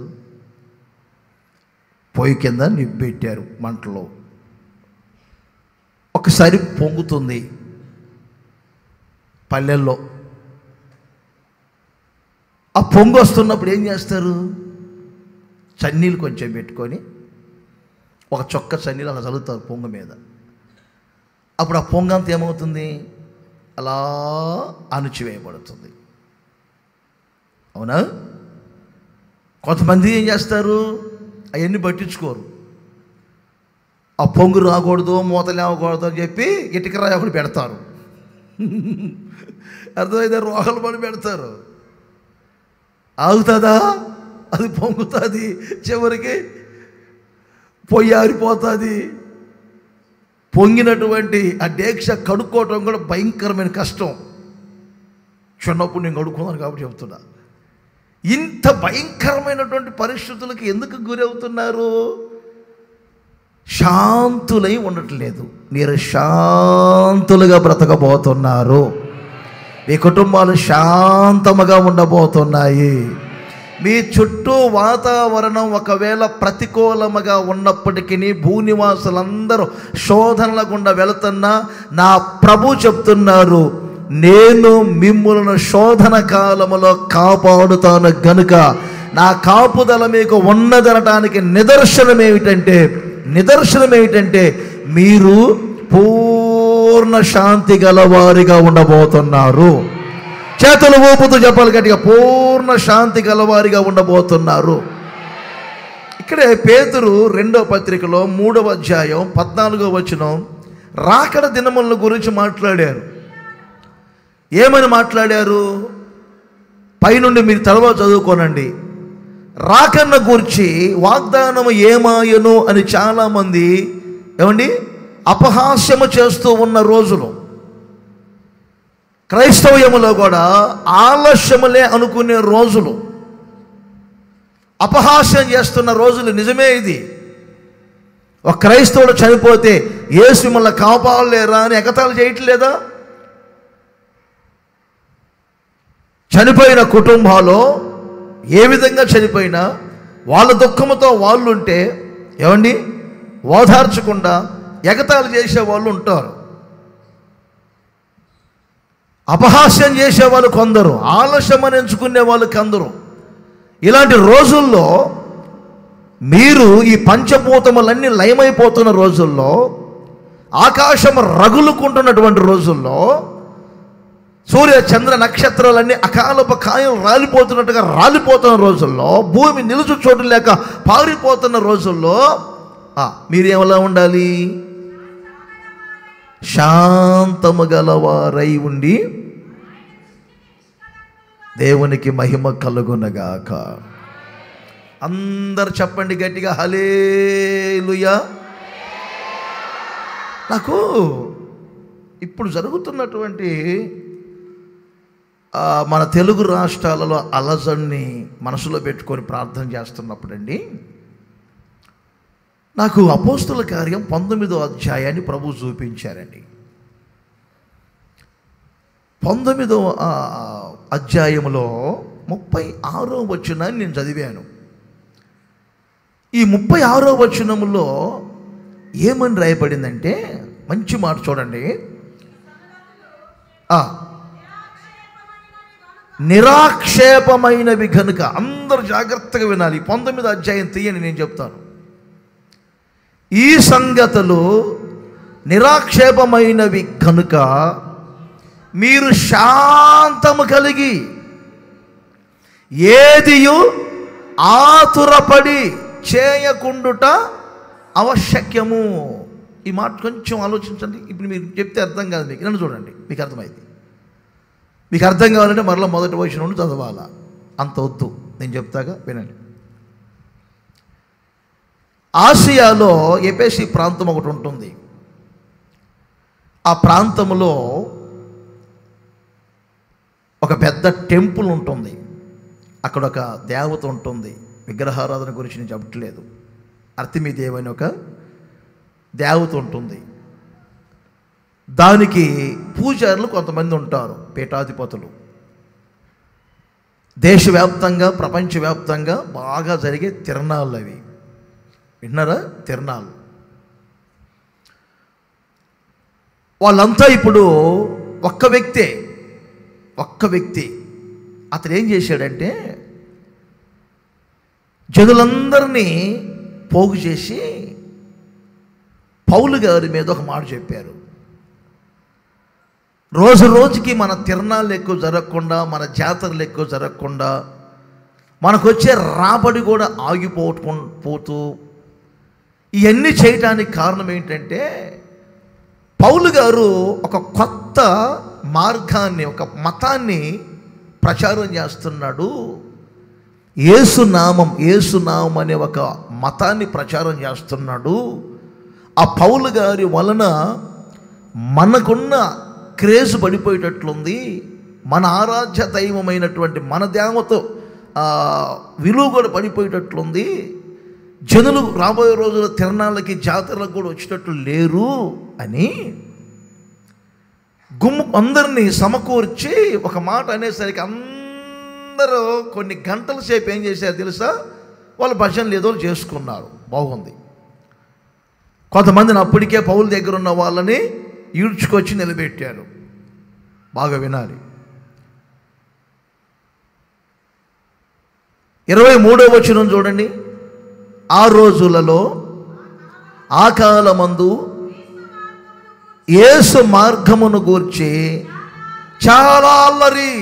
పొయ్యి కింద నిబ్బెట్టారు మంటలో, ఒకసారి పొంగుతుంది పల్లెల్లో. ఆ పొంగు వస్తున్నప్పుడు ఏం చేస్తారు? చన్నీళ్ళు కొంచెం పెట్టుకొని ఒక చొక్క చన్నీళ్ళు అలా చల్లుతారు పొంగు మీద. అప్పుడు ఆ పొంగంత ఏమవుతుంది? అలా అణుచివేయబడుతుంది. అవునా? కొంతమంది ఏం చేస్తారు? అవన్నీ పట్టించుకోరు. ఆ పొంగు రాకూడదు, మూత లేవకూడదు అని చెప్పి ఇటుక రాయి ఒకటి పెడతారు. అర్థమైతే రోగాలు పడి పెడతారు. ఆగుతుందా? అది పొంగుతుంది, చివరికి పొయ్యి ఆరిపోతుంది. పొంగినటువంటి ఆ డేక్ష కడుక్కోవటం కూడా భయంకరమైన కష్టం. చిన్నప్పుడు నేను కడుక్కున్నాను కాబట్టి చెప్తున్నా. ఇంత భయంకరమైనటువంటి పరిస్థితులకు ఎందుకు గురవుతున్నారు? శాంతులై ఉండట్లేదు. మీరు శాంతులుగా బ్రతకబోతున్నారు. మీ కుటుంబాలు శాంతముగా ఉండబోతున్నాయి. మీ చుట్టూ వాతావరణం ఒకవేళ ప్రతికూలముగా ఉన్నప్పటికీ, భూనివాసులందరూ శోధనల గుండా వెళుతున్నా, నా ప్రభు చెప్తున్నారు, నేను మిమ్ములను శోధన కాలములో కాపాడుతాను గనుక నా కాపుదల మీకు ఉన్నదనటానికి నిదర్శనం ఏమిటంటే మీరు పూర్ణ శాంతి గలవారిగా ఉండబోతున్నారు. చేతులు ఊపుతూ చెప్పాలి గట్టిగా, పూర్ణ శాంతి గలవారిగా ఉండబోతున్నారు. ఇక్కడే పేతురు 2వ పత్రికలో 3వ అధ్యాయం 14వ వచనం రాకడ దినముల గురించి మాట్లాడారు. ఏమని మాట్లాడారు? పైనుండి మీరు తర్వాత చదువుకోనండి. రాకన్న గురించి వాగ్దానము ఏమాయను అని చాలామంది అపహాస్యము చేస్తూ ఉన్న రోజులు. క్రైస్తవ్యములో కూడా ఆలస్యములే అనుకునే రోజులు, అపహాస్యం చేస్తున్న రోజులు. నిజమే ఇది. ఒక క్రైస్తవుడు చనిపోతే యేసు మిమ్మల్ని కాపాడలేరా అని ఎగతాళి చేయట్లేదా? చనిపోయిన కుటుంబాల్లో ఏ విధంగా చనిపోయినా వాళ్ళ దుఃఖముతో వాళ్ళు ఉంటే ఓదార్చకుండా ఎగతాళి చేసే వాళ్ళు ఉంటారు. అపహాస్యం చేసేవాళ్ళు కొందరు, ఆలస్యమని ఎంచుకునే వాళ్ళు కొందరు. ఇలాంటి రోజుల్లో మీరు ఈ పంచభూతములన్నీ లయమైపోతున్న రోజుల్లో, ఆకాశం రగులుకుంటున్నటువంటి రోజుల్లో, సూర్య చంద్ర నక్షత్రాలన్నీ అకాలపు కాయం రాలిపోతున్నట్టుగా రాలిపోతున్న రోజుల్లో, భూమి నిలుచు చోటు లేక పారిపోతున్న రోజుల్లో మీరేమలా ఉండాలి? శాంతము గలవారై ఉండి దేవునికి మహిమ కలుగునగాక. అందరు చెప్పండి గట్టిగా, హల్లెలూయా. నాకు ఇప్పుడు జరుగుతున్నటువంటి మన తెలుగు రాష్ట్రాలలో అలజడిని మనసులో పెట్టుకొని ప్రార్థన చేస్తున్నప్పుడండి, నాకు అపోస్తుల కార్యం 19వ అధ్యాయాన్ని ప్రభు చూపించారండి. 19వ అధ్యాయంలో 36వ వచనాన్ని నేను చదివాను. ఈ 36వ వచనంలో ఏమని రాయబడిందంటే, మంచి మాట చూడండి. నిరాక్షేపమైనవి కనుక, అందరూ జాగ్రత్తగా వినాలి. 19వ అధ్యాయం తీయని నేను చెప్తాను. ఈ సంగతులు నిరాక్షేపమైనవి కనుక మీరు శాంతము కలిగి ఏదియు ఆతురపడి చేయకుండుట ఆవశ్యకము. ఈ మాట కొంచెం ఆలోచించండి. ఇప్పుడు మీరు చెప్తే అర్థం కాదు మీకు. నన్ను చూడండి, మీకు అర్థమైంది. మీకు అర్థం కావాలంటే మరలా మొదటి వచనం నుండి చదవాలా, అంత వద్దు, నేను చెప్తాగా వినండి. ఆసియాలో ఎపేసి ప్రాంతం ఒకటి ఉంటుంది. ఆ ప్రాంతంలో ఒక పెద్ద టెంపుల్ ఉంటుంది. అక్కడ ఒక దేవత ఉంటుంది. విగ్రహారాధన గురించి నేను చెప్పట్లేదు. అర్తిమీదేవి అని ఒక దేవత ఉంటుంది. దానికి పూజారులు కొంతమంది ఉంటారు, పీఠాధిపతులు. దేశవ్యాప్తంగా ప్రపంచవ్యాప్తంగా బాగా జరిగే తిరణాలు అవి. విన్నారా? తిరణాలు. వాళ్ళంతా ఇప్పుడు ఒక్క వ్యక్తి అతను ఏం చేశాడంటే, జనులందరినీ పోగు చేసి పౌలు గారి మీద ఒక మాట చెప్పారు. రోజు రోజుకి మన తిరణాలు ఎక్కువ జరగకుండా, మన జాతరలు ఎక్కువ జరగకుండా, మనకు వచ్చే రాబడి కూడా పోతూ ఇవన్నీ చేయడానికి కారణం ఏంటంటే, పౌలు గారు ఒక కొత్త మార్గాన్ని, ఒక మతాన్ని ప్రచారం చేస్తున్నాడు. యేసునామం అనే ఒక మతాన్ని ప్రచారం చేస్తున్నాడు. ఆ పౌలు గారి వలన మనకున్న క్రేజ్ పడిపోయేటట్లుంది. మన ఆరాధ్య దైవమైనటువంటి మన దేవత విలువ కూడా పడిపోయేటట్లుంది. జనులు రాబోయే రోజుల తిరణాలకి, జాతరలకు కూడా వచ్చేటట్లు లేరు అని అందరినీ సమకూర్చి ఒక మాట అనేసరికి అందరూ కొన్ని గంటల సేపు ఏం చేశారు తెలుసా? వాళ్ళు భజనలు ఏదో చేసుకున్నారు, బాగుంది. కొంతమందిని అప్పటికే పౌలు దగ్గర ఉన్న వాళ్ళని ఈడ్చుకొచ్చి నిలబెట్టారు. బాగా వినాలి. 23వ వచనం చూడండి. ఆ రోజులలో, ఆ కాలమందు యేసు మార్గమును గూర్చి చాలా అల్లరి.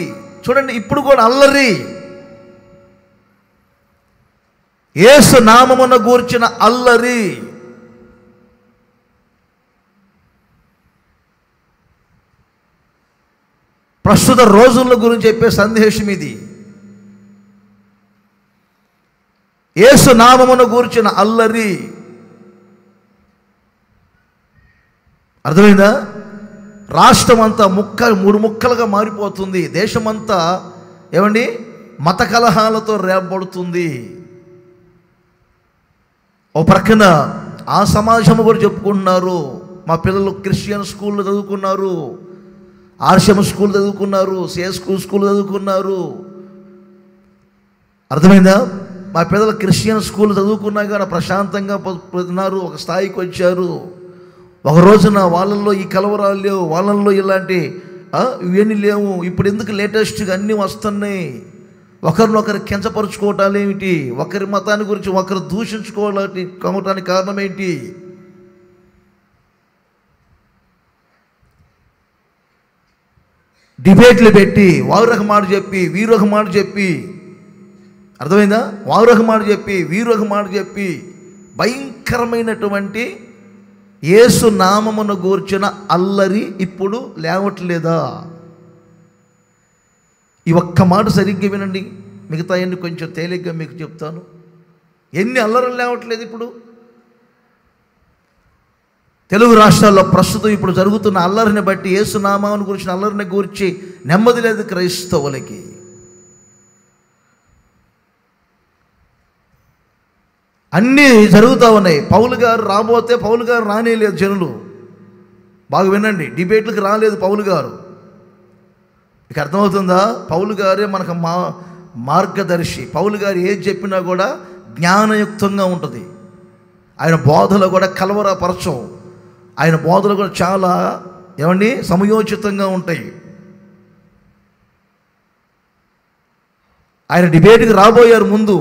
చూడండి, ఇప్పుడు కూడా అల్లరి. యేసు నామమును గూర్చిన అల్లరి. ప్రస్తుత రోజుల గురించి చెప్పే సందేశం ఇది. యేసు నామమును గూర్చిన అల్లరి. అర్థమైందా? రాష్ట్రం అంతా 3 ముక్కలుగా మారిపోతుంది. దేశమంతా ఏమండి మత కలహాలతో రేపబడుతుంది. ఓ ప్రక్కన ఆ సమాజం కూడా చెప్పుకుంటున్నారు, మా పిల్లలు క్రిస్టియన్ స్కూల్లో చదువుకున్నారు, ఆర్షం స్కూల్ చదువుకున్నారు, స్కూల్ చదువుకున్నారు. అర్థమైందా? మా పిల్లలు క్రిస్టియన్ స్కూల్ చదువుకున్నా కానీ ప్రశాంతంగా ఉన్నారు, ఒక స్థాయికి వచ్చారు. ఒక రోజున వాళ్ళల్లో ఈ కలవరాలు లేవు, వాళ్ళల్లో ఇలాంటి ఇవన్నీ లేవు. ఇప్పుడు ఎందుకు లేటెస్ట్గా అన్నీ వస్తున్నాయి? ఒకరినొకరు కించపరుచుకోవటాలు ఏమిటి? ఒకరి మతాన్ని గురించి ఒకరు దూషించుకోవడానికి కారణం ఏంటి? డిబేట్లు పెట్టి వారు మాట చెప్పి వీరు ఒక మాట చెప్పి, అర్థమైందా? వారు ఒక మాట చెప్పి వీరు ఒక మాట చెప్పి భయంకరమైనటువంటి యేసు నామమును గూర్చిన అల్లరి ఇప్పుడు లేవట్లేదా? ఈ ఒక్క మాట సరిగ్గా వినండి, మిగతా అన్ని కొంచెం తేలిగ్గా మీకు చెప్తాను. ఎన్ని అల్లరులు లేవట్లేదు ఇప్పుడు. తెలుగు రాష్ట్రాల్లో ప్రస్తుతం ఇప్పుడు జరుగుతున్న అల్లరిని బట్టి, యేసునామాను గురించి అల్లరిని గురించి నెమ్మది లేదు క్రైస్తవులకి. అన్నీ జరుగుతూ ఉన్నాయి. పౌలు గారు రాబోతే పౌలు గారు రానేలేదు జనులు. బాగా వినండి, డిబేట్లకు రాలేదు పౌలు గారు. మీకు అర్థమవుతుందా? పౌలు గారే మనకు మార్గదర్శి. పౌలు గారు ఏది చెప్పినా కూడా జ్ఞానయుక్తంగా ఉంటుంది. ఆయన బోధలు కూడా కలవరపరచం. ఆయన బోధలు కూడా చాలా సమయోచితంగా ఉంటాయి. ఆయన డిబేట్కి రాబోయారు ముందు.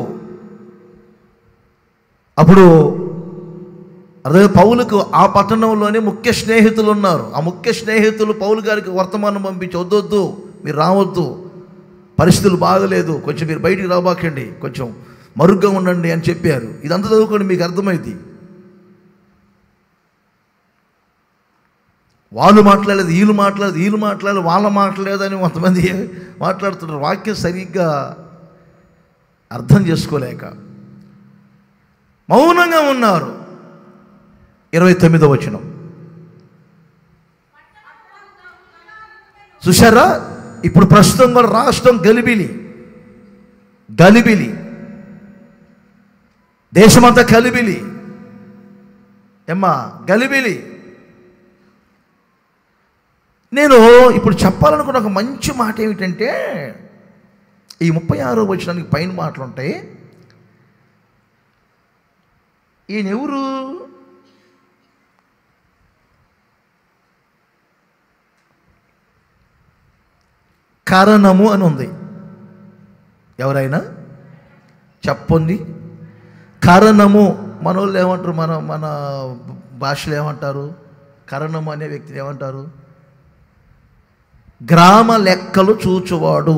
అప్పుడు అదే పౌలుకు ఆ పట్టణంలోనే ముఖ్య స్నేహితులు ఉన్నారు. ఆ ముఖ్య స్నేహితులు పౌలు గారికి వర్తమానం పంపించి, వద్దొద్దు మీరు రావద్దు, పరిస్థితులు బాగలేదు, కొంచెం మీరు బయటికి రాబాకండి, కొంచెం మరుగ్గా ఉండండి అని చెప్పారు. ఇదంతా చదువుకోండి, మీకు అర్థమైంది. వాళ్ళు మాట్లాడలేదు, వీళ్ళు వాళ్ళ మాట్లాడలేదని కొంతమంది మాట్లాడుతున్నారు. వాక్యం సరిగ్గా అర్థం చేసుకోలేక మౌనంగా ఉన్నారు. 29వ వచనం చూశారా? ఇప్పుడు ప్రస్తుతం కూడా రాష్ట్రం గలిబిలి, దేశమంతా గలిబిలి, గలిబిలి. నేను ఇప్పుడు చెప్పాలనుకున్న ఒక మంచి మాట ఏమిటంటే, ఈ 36వ వచనానికి పైన మాటలు ఉంటాయి. ఈయనెవరు? కారణము అని ఉంది. ఎవరైనా చెప్పండి. కారణము మనోళ్ళు ఏమంటారు? మన భాషలో ఏమంటారు? కారణము అనే వ్యక్తిని ఏమంటారు? గ్రామ లెక్కలు చూచువాడు,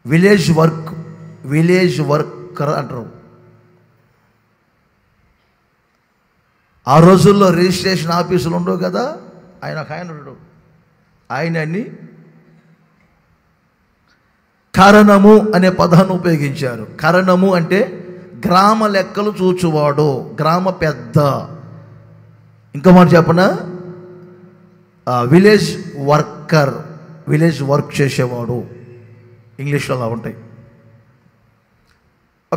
విలేజ్ వర్కర్ అంటారు. ఆ రోజుల్లో రిజిస్ట్రేషన్ ఆఫీసులు ఉండవు కదా. ఆయనని కారణము అనే పదాన్ని ఉపయోగించారు. కారణము అంటే గ్రామ లెక్కలు చూచువాడు, గ్రామ పెద్ద. ఇంకా మాట చెప్పనా? విలేజ్ వర్కర్, విలేజ్ వర్క్ చేసేవాడు. ఇంగ్లీష్లో అలా ఉంటాయి.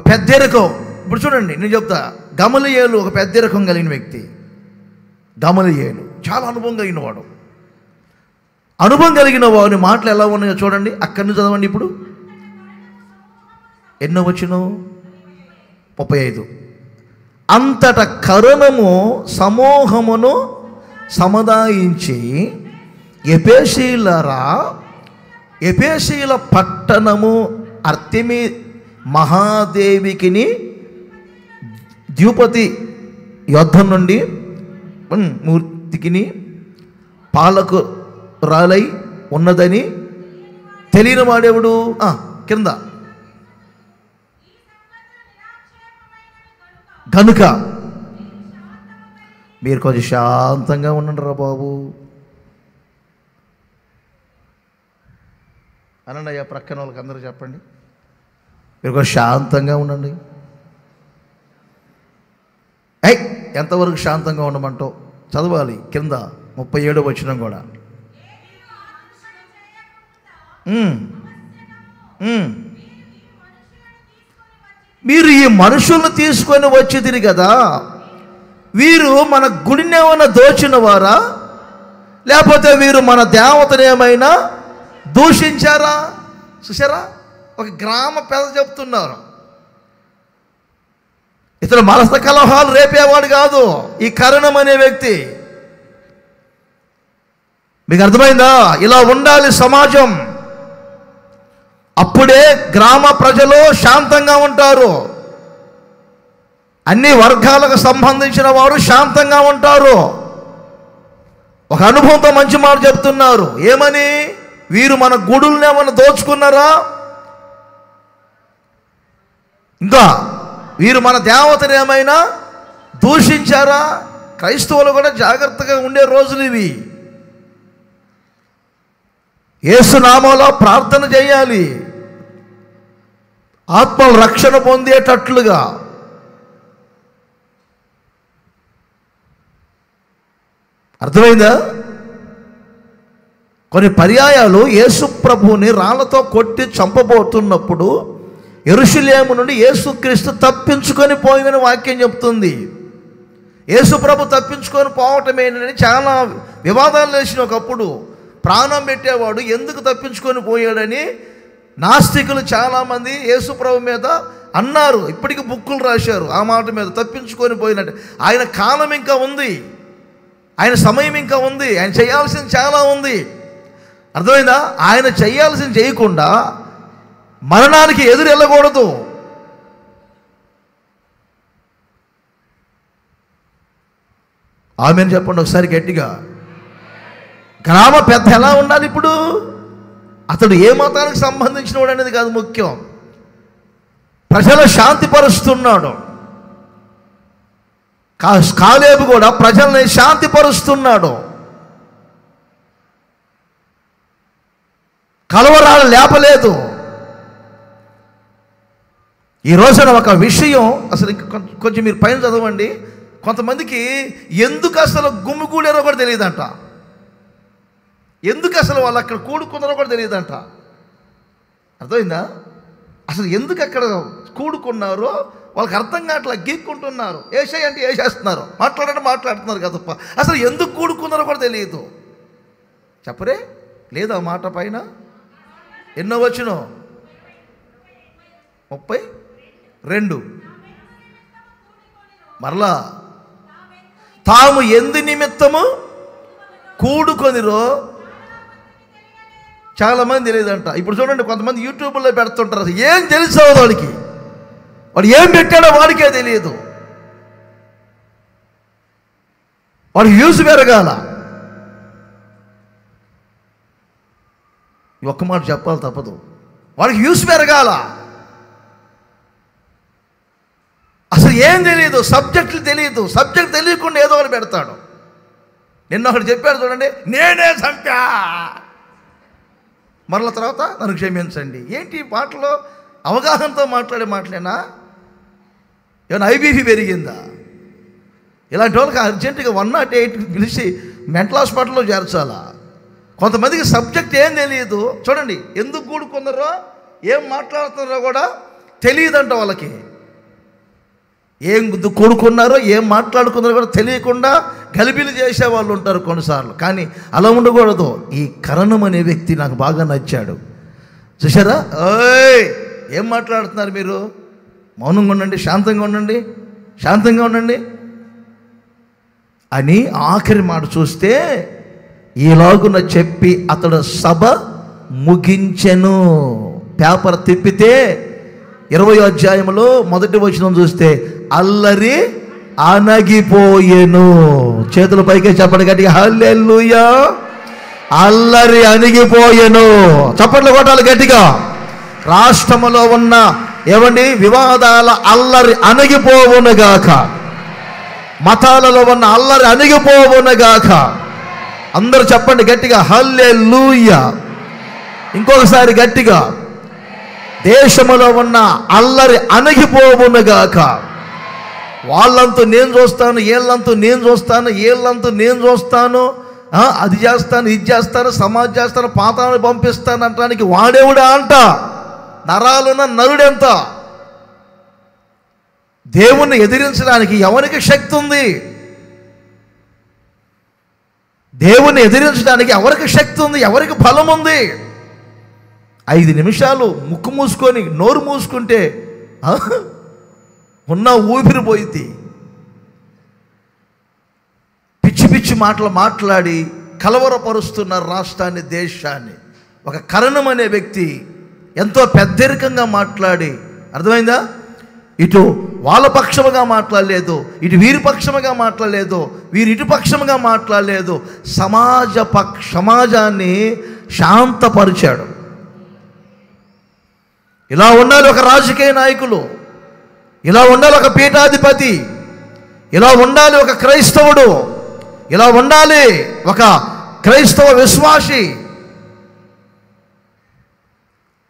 పెద్దరికం. ఇప్పుడు చూడండి, నేను చెప్తా. గమలీయేలు ఒక పెద్దరికం కలిగిన వ్యక్తి. గమలీయేలు చాలా అనుభవం కలిగిన వాడు. అనుభవం కలిగిన వాడి మాటలు ఎలా ఉన్నాయో చూడండి. అక్కడి నుంచి చదవండి. ఇప్పుడు ఎన్నో వచనం? 35. అంతట కరణము సమూహమును సముదాయించి ఎఫెసీల పట్టణము అర్తెమి మహాదేవికిని ద్యుపతి యుద్ధం నుండి మూర్తికిని పాలకురాలై ఉన్నదని తెలియని వాడేవుడు? కింద కనుక మీరు కొంచెం శాంతంగా ఉండండి రా బాబు అనండి. అయ్యా ప్రక్కన వాళ్ళకి అందరూ చెప్పండి, మీరు కొంచెం శాంతంగా ఉండండి. ఎంతవరకు శాంతంగా ఉండమంటావు? చదవాలి కింద 37వ వచనం కూడా. మీరు ఈ మనుషులను తీసుకొని వచ్చింది కదా, వీరు మన గుడిని ఏమైనా దోచిన వారా, లేకపోతే వీరు మన దేవతను ఏమైనా దూషించారా? చూసారా? ఒక గ్రామ పెద్ద చెప్తున్నారు. ఇతను మనస కలహాలు రేపేవాడు కాదు ఈ కరణం అనే వ్యక్తి. మీకు అర్థమైందా? ఇలా ఉండాలి సమాజం. అప్పుడే గ్రామ ప్రజలు శాంతంగా ఉంటారు. అన్ని వర్గాలకు సంబంధించిన వారు శాంతంగా ఉంటారు. ఒక అనుభవంతో మంచి మాట చెప్తున్నారు. ఏమని? వీరు మన గుడుల్ని ఏమన్నా దోచుకున్నారా, ఇంకా వీరు మన దేవతను ఏమైనా దూషించారా? క్రైస్తవులు కూడా జాగ్రత్తగా ఉండే రోజులు ఇవి. యేసు నామములో ప్రార్థన చేయాలి, ఆత్మల రక్షణ పొందేటట్లుగా. అర్థమైందా? కొన్ని పర్యాయాలు యేసు ప్రభువుని రాళ్లతో కొట్టి చంపబోతున్నప్పుడు యెరూషలేము నుండి యేసుక్రీస్తు తప్పించుకొని పోయిందని వాక్యం చెప్తుంది. యేసు ప్రభు తప్పించుకొని పోవటం ఏంటని చాలా వివాదాలు లేచిన ఒకప్పుడు. ప్రాణం పెట్టేవాడు ఎందుకు తప్పించుకొని పోయాడని నాస్తికులు చాలామంది యేసు ప్రభు మీద అన్నారు. ఇప్పటికీ బుక్కులు రాశారు ఆ మాట మీద, తప్పించుకొని పోయినట్టు. ఆయన కాలం ఇంకా ఉంది, ఆయన సమయం ఇంకా ఉంది, ఆయన చేయాల్సింది చాలా ఉంది. అర్థమైందా? ఆయన చేయాల్సింది చేయకుండా మరణానికి ఎదురు వెళ్ళకూడదు. ఆమెను చెప్పండి ఒకసారి గట్టిగా. గ్రామ పెద్ద ఎలా ఉండాలి ఇప్పుడు? అతడు ఏ మతానికి సంబంధించిన వాడు అనేది కాదు ముఖ్యం. ప్రజల శాంతిపరుస్తున్నాడు. కాలేబు కూడా ప్రజల్ని శాంతిపరుస్తున్నాడు. కలవరాలు లేపలేదు. ఈ రోజున ఒక విషయం అసలు కొంచెం మీరు పైన చదవండి. కొంతమందికి ఎందుకు అసలు గుమిగూడారో కూడా తెలియదంట. ఎందుకు అసలు వాళ్ళు అక్కడ కూడుకున్నారో కూడా తెలియదంట. అర్థమైందా? అసలు ఎందుకు అక్కడ కూడుకున్నారో వాళ్ళకి అర్థం కావట్లా. గీక్కుంటున్నారు, ఏసై అంటే వేసేస్తున్నారు, మాట్లాడంటే మాట్లాడుతున్నారు కదా తప్ప అసలు ఎందుకు కూడుకున్నారో కూడా తెలియదు. చెప్పరే లేదా మాట పైన ఎన్నో వచ్చునో 32 మరలా తాము ఎందు నిమిత్తము కూడుకొనిరో చాలామంది తెలియదంట. ఇప్పుడు చూడండి, కొంతమంది యూట్యూబ్లో పెడుతుంటారు, అసలు ఏం తెలుసావు వాడికి, వాడు ఏం పెట్టాడో వాడికే తెలియదు. వాడు యూజ్ పెరగాల. ఒక్క మాట చెప్పాలి తప్పదు, వాడికి యూజ్ పెరగాల. అసలు ఏం తెలియదు, సబ్జెక్టులు తెలియదు. సబ్జెక్ట్ తెలియకుండా ఏదో ఒకటి పెడతాడు. నిన్న ఒకటి చెప్పాడు చూడండి, నేనే చంపా, మరల తర్వాత నన్ను క్షమించండి. ఏంటి మాటలో అవగాహనతో మాట్లాడే మాటలేనా? ఏమైనా ఐబీపీ పెరిగిందా? ఇలాంటి వాళ్ళకి అర్జెంటుగా 108 పిలిచి మెంటల్ హాస్పిటల్లో చేర్చాలా? కొంతమందికి సబ్జెక్ట్ ఏం తెలియదు. చూడండి, ఎందుకు కూడుకున్నారో ఏం మాట్లాడుతున్నారో కూడా తెలియదంట వాళ్ళకి. ఏం కూడుకున్నారో ఏం మాట్లాడుకున్నారో కూడా తెలియకుండా గలిబిలి చేసే వాళ్ళు ఉంటారు కొన్నిసార్లు. కానీ అలా ఉండకూడదు. ఈ కరణం అనే వ్యక్తి నాకు బాగా నచ్చాడు. చూసారా? ఓయ్ ఏం మాట్లాడుతున్నారు మీరు? మౌనంగా ఉండండి, శాంతంగా ఉండండి, శాంతంగా ఉండండి అని ఆఖరి మాట చూస్తే ఈలాగున చెప్పి అతడు సభ ముగించెను. పేపర్ తిప్పితే 20వ అధ్యాయంలో 1వ వచనం చూస్తే అల్లరి అణగిపోయెను. చేతుల పైకే చెప్పండి గట్టిగా, హల్లెలూయా. అల్లరి అణిగిపోయెను. చప్పట్లు కొట్టాలి గట్టిగా. రాష్ట్రంలో ఉన్న ఏమండి వివాదాల అల్లరి అణగిపోవునుగాక, మతాలలో ఉన్న అల్లరి అణిగిపోవునుగాక. అందరూ చెప్పండి గట్టిగా, హల్లెలూయా. ఇంకొకసారి గట్టిగా, దేశములో ఉన్న అల్లరి అణగిపోవునుగాక. వాళ్ళంతా నేను చూస్తాను, ఏళ్ళంతా నేను చూస్తాను, ఏళ్ళంతా నేను చూస్తాను, అది చేస్తాను, ఇది చేస్తాను, సమాజ్ చేస్తాను, పాతాలను పంపిస్తాను అంటానికి వాడేవుడా అంట? నరాలున్న నరుడెంత? దేవుణ్ణి ఎదిరించడానికి ఎవరికి శక్తి ఉంది? దేవుణ్ణి ఎదిరించడానికి ఎవరికి శక్తి ఉంది? ఎవరికి బలం ఉంది? 5 నిమిషాలు ముక్కు మూసుకొని నోరు మూసుకుంటే ఉన్న ఊపిరి పోయింది. పిచ్చి పిచ్చి మాటలు మాట్లాడి కలవరపరుస్తున్న రాష్ట్రాన్ని, దేశాన్ని. ఒక కరణం అనే వ్యక్తి ఎంతో పెద్దరికంగా మాట్లాడి, అర్థమైందా? ఇటు వాళ్ళ పక్షముగా మాట్లాడలేదు, ఇటు వీరి పక్షముగా మాట్లాడలేదు, వీరి ఇటు పక్షముగా మాట్లాడలేదు. సమాజాన్ని శాంతపరిచాడు. ఇలా ఉండాలి ఒక రాజకీయ నాయకులు, ఇలా ఉండాలి ఒక పీఠాధిపతి, ఇలా ఉండాలి ఒక క్రైస్తవుడు, ఇలా ఉండాలి ఒక క్రైస్తవ విశ్వాసి.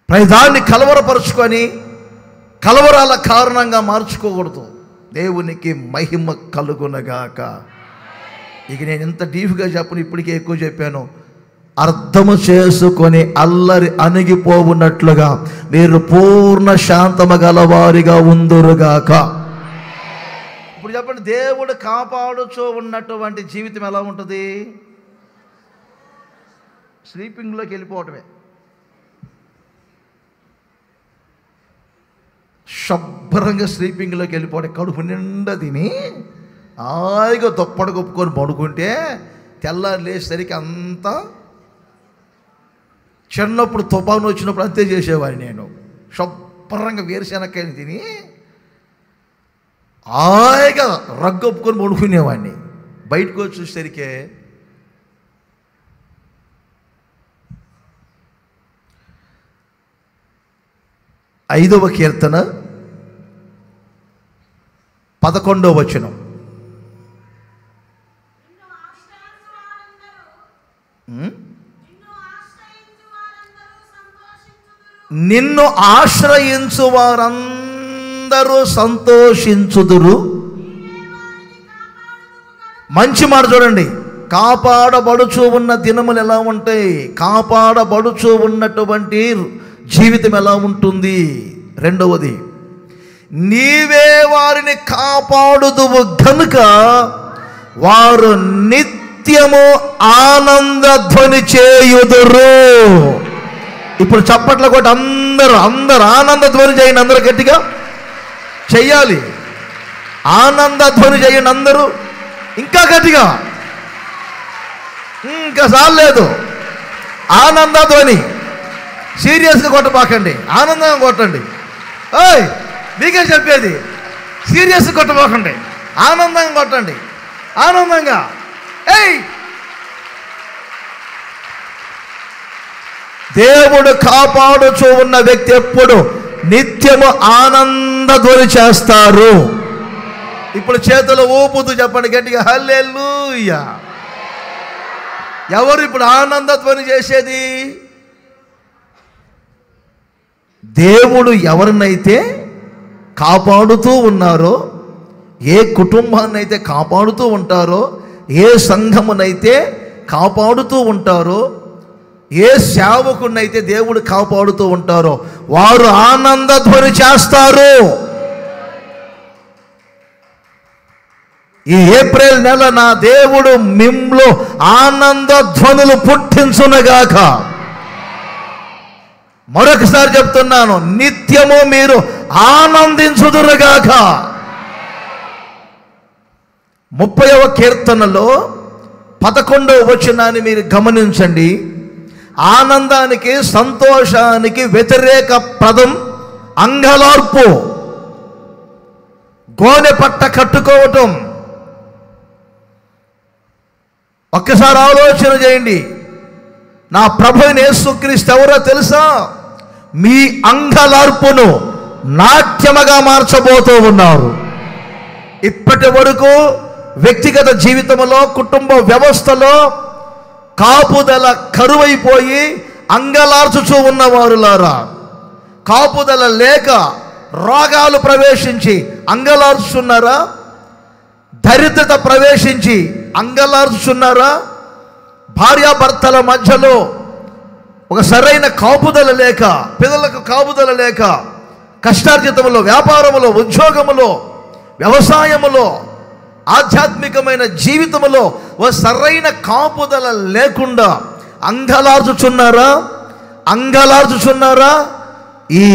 ప్రతిదాన్ని కలవరపరుచుకొని కలవరాల కారణంగా మార్చుకోకూడదు. దేవునికి మహిమ కలుగునగాక. ఇక నేను ఇంత డీప్గా చెప్పను, ఇప్పటికే ఎక్కువ చెప్పాను. అర్థము చేసుకొని అల్లరి అణిగిపోవున్నట్లుగా మీరు పూర్ణ శాంతము గలవారిగా ఉందురుగాక. ఇప్పుడు చెప్పండి, దేవుడు కాపాడుచూ ఉన్నటువంటి జీవితం ఎలా ఉంటుంది? స్లీపింగ్లోకి వెళ్ళిపోవటమే. శుభ్రంగా స్లీపింగ్లోకి వెళ్ళిపోవడం, కడుపు నిండా తిని హాయిగా దుప్పటి కప్పుకొని పడుకుంటే తెల్లారి లేచేసరికి అంతా. చిన్నప్పుడు తుఫాను వచ్చినప్పుడు అంతే చేసేవాడిని నేను. శుభ్రంగా వేరుశెనక్కాయని తిని హాయిగా రగ్గొప్పుకొని పడుకునేవాడిని. బయటకు వచ్చి చూసేసరికే ఐదవ కీర్తన 11వ వచనం. నిన్ను ఆశ్రయించు వారందరూ సంతోషించుదురు. మంచి మాట చూడండి. కాపాడబడుచు ఉన్న దినములు ఎలా ఉంటాయి? కాపాడబడుచు ఉన్నటువంటి జీవితం ఎలా ఉంటుంది? రెండవది, నీవే వారిని కాపాడుదువు గనుక వారు నిత్యము ఆనందధ్వని చేయుదురు. ఇప్పుడు చప్పట్ల కొట్టి అందరూ ఆనందధ్వని చేయండి. అందరూ గట్టిగా చెయ్యాలి. ఆనందధ్వని చేయండి అందరూ. ఇంకా గట్టిగా, ఇంకా చాలేదు. ఆనందధ్వని. సీరియస్గా కొట్టబాకండి, ఆనందంగా కొట్టండి. ఓయ్ మీకే చెప్పేది, సీరియస్గా కొట్టబాకండి, ఆనందంగా కొట్టండి. ఆనందంగా. ఏయ్, దేవుడు కాపాడుచూ ఉన్న వ్యక్తి ఎప్పుడు నిత్యము ఆనందధ్వని చేస్తారు. ఇప్పుడు చేతులు ఊపుతూ చెప్పండి గట్టిగా, హల్లెలూయా. ఎవరు ఇప్పుడు ఆనందధ్వని చేసేది? దేవుడు ఎవరినైతే కాపాడుతూ ఉన్నారో, ఏ కుటుంబాన్ని అయితే కాపాడుతూ ఉంటారో, ఏ సంఘమునైతే కాపాడుతూ ఉంటారో, ఏ సేవకునైతే దేవుడు కాపాడుతూ ఉంటారో వారు ఆనందధ్వని చేస్తారు. ఈ ఏప్రిల్ నెల నా దేవుడు మిమ్లో ఆనందధ్వనులు పుట్టించునగాక. మరొకసారి చెప్తున్నాను, నిత్యము మీరు ఆనందించుదురుగాక. 30వ కీర్తనలో 11వ వచనాన్ని మీరు గమనించండి. ఆనందానికి, సంతోషానికి వ్యతిరేక పదం అంగలార్పు, గోనె పట్ట కట్టుకోవటం. ఒక్కసారి ఆలోచన చేయండి. నా ప్రభువైన యేసుక్రీస్తు ఎవరో తెలుసా? మీ అంగలార్పును నాట్యముగా మార్చబోతూ ఉన్నారు. ఇప్పటి వరకు వ్యక్తిగత జీవితంలో, కుటుంబ వ్యవస్థలో కాపుదల కరువైపోయి అంగలార్చుచూ ఉన్నవారులారా, కాపుదల లేక రోగాలు ప్రవేశించి అంగలార్చుచున్నారా? దరిద్రత ప్రవేశించి అంగలార్చుచున్నారా? భార్యాభర్తల మధ్యలో ఒక సరైన కాపుదల లేక, పిల్లలకు కాపుదల లేక, కష్టార్జితములో, వ్యాపారములో, ఉద్యోగములో, వ్యవసాయములో, ఆధ్యాత్మికమైన జీవితంలో ఒక సరైన కాపుదల లేకుండా అంగలార్చుచున్నారా? ఈ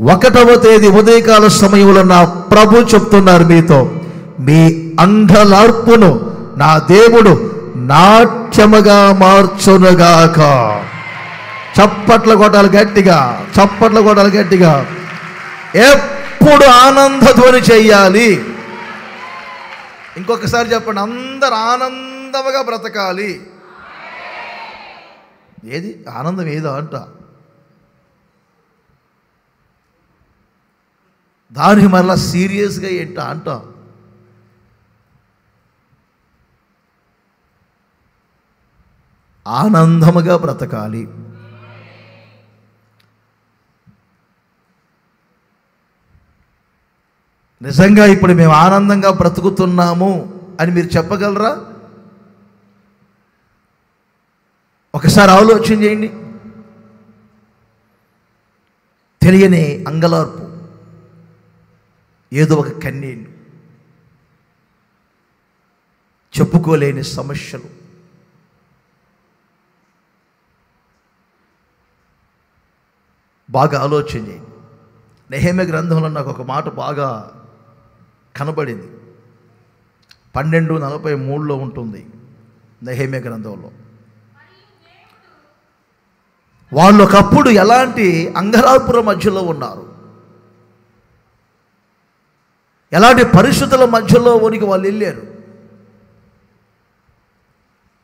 1వ తేదీ ఉదయకాల సమయంలో నా ప్రభు చెప్తున్నారు మీతో, మీ అంగలార్పును నా దేవుడు నాట్యముగా మార్చునుగాక. చప్పట్ల కొట్టాలి గట్టిగా, చప్పట్ల కొట్టాలి గట్టిగా. ఎప్పుడు ఆనందధ్వని చెయ్యాలి. ఇంకొకసారి చెప్పండి, అందరు ఆనందముగా బ్రతకాలి. ఏది ఆనందం? ఏదో అంట, దాని మరలా సీరియస్గా ఏంట అంట. ఆనందముగా బ్రతకాలి. నిజంగా ఇప్పుడు మేము ఆనందంగా బ్రతుకుతున్నాము అని మీరు చెప్పగలరా? ఒకసారి ఆలోచన చేయండి. తెలియని అంగలార్పు, ఏదో ఒక కన్నీళ్ళు, చెప్పుకోలేని సమస్యలు. బాగా ఆలోచన చేయండి. నెహెమ్యా గ్రంథంలో నాకు ఒక మాట బాగా కనబడింది. 12:43 ఉంటుంది నెహెమ్యా గ్రంథంలో. వాళ్ళు ఒకప్పుడు ఎలాంటి అంగలార్పుల మధ్యలో ఉన్నారు, ఎలాంటి పరిస్థితుల మధ్యలో ఉనికి వాళ్ళు వెళ్ళారు.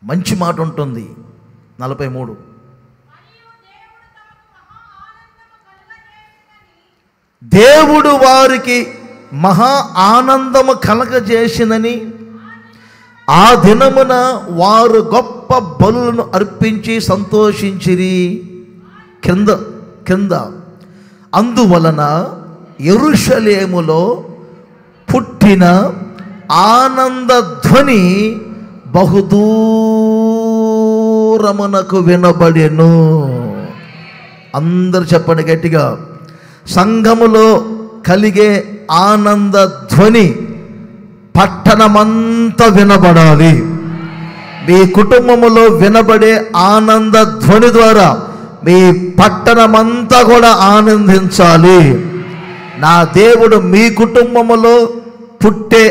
మంచి మాట ఉంటుంది 43. దేవుడు వారికి మహా ఆనందము కలగజేసినని, ఆ దినమున వారు గొప్ప బలులను అర్పించి సంతోషించిరి. కింద అందువలన యెరూషలేములో పుట్టిన ఆనంద ధ్వని బహుదూరమునకు వినబడెను. అందరు చెప్పండి గట్టిగా. సంఘములో కలిగే ఆనంద ధ్వని పట్టణమంతా వినబడాలి. మీ కుటుంబములో వినబడే ఆనంద ధ్వని ద్వారా మీ పట్టణమంతా కూడా ఆనందించాలి. నా దేవుడు మీ కుటుంబములో పుట్టే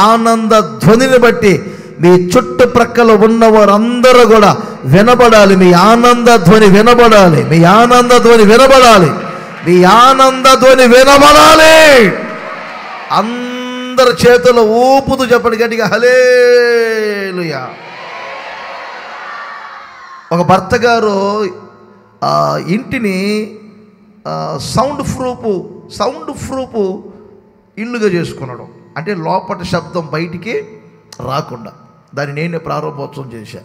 ఆనంద ధ్వనిని బట్టి మీ చుట్టుప్రక్కల ఉన్న వారందరూ కూడా వినబడాలి. మీ ఆనంద ధ్వని వినబడాలి. మీ ఆనంద ధ్వని వినబడాలి. మీ ఆనంద ధ్వని వినబడాలి. అందరి చేతులు ఊపుతూ చెప్పండి గట్టిగా, హల్లెలూయా. ఒక భర్త గారు ఇంటిని సౌండ్ ప్రూఫ్ ఇల్లుగా చేసుకున్నాడు. అంటే లోపల శబ్దం బయటికి రాకుండా. దాన్ని నేనే ప్రారంభోత్సవం చేశా.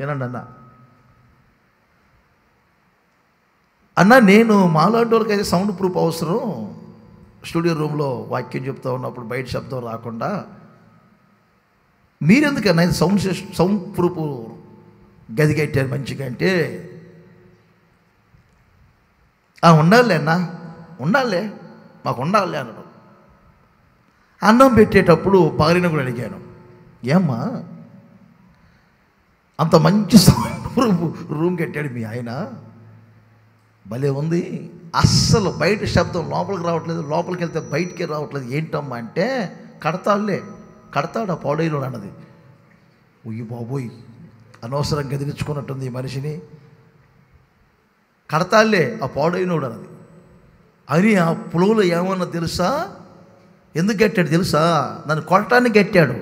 ఏనండి అన్న నేను మాలాంటి వాళ్ళకైతే సౌండ్ ప్రూఫ్ అవసరం. స్టూడియో రూమ్లో వాక్యం చెప్తూ ఉన్నప్పుడు బయట శబ్దం రాకుండా మీరెందుకన్నా ఇది సౌండ్ ప్రూఫ్ గది కట్టారు మంచిగా అంటే, ఉండాలి అన్న, ఉండాలి, మాకు ఉండాలి అన్నాడు. అన్నం పెట్టేటప్పుడు భార్యను కూడా అడిగాను, ఏమ్మా అంత మంచి సౌండ్ ప్రూఫ్ రూమ్ కట్టాడు మీ ఆయన, భలే ఉంది, అస్సలు బయట శబ్దం లోపలికి రావట్లేదు, లోపలికి వెళ్తే బయటికి రావట్లేదు, ఏంటమ్మా అంటే, కడతాడు ఆ పాడైలో అన్నది. ఉయ్యి బాబోయ్, అనవసరంగా ఎదిరించుకున్నట్టుంది ఈ మనిషిని, కడతాళ్లే ఆ పాడైనోడు అన్నది. అని ఆ పులుగులో ఏమన్నా తెలుసా, ఎందుకు కట్టాడు తెలుసా, నన్ను కొట్టడానికి కట్టాడు.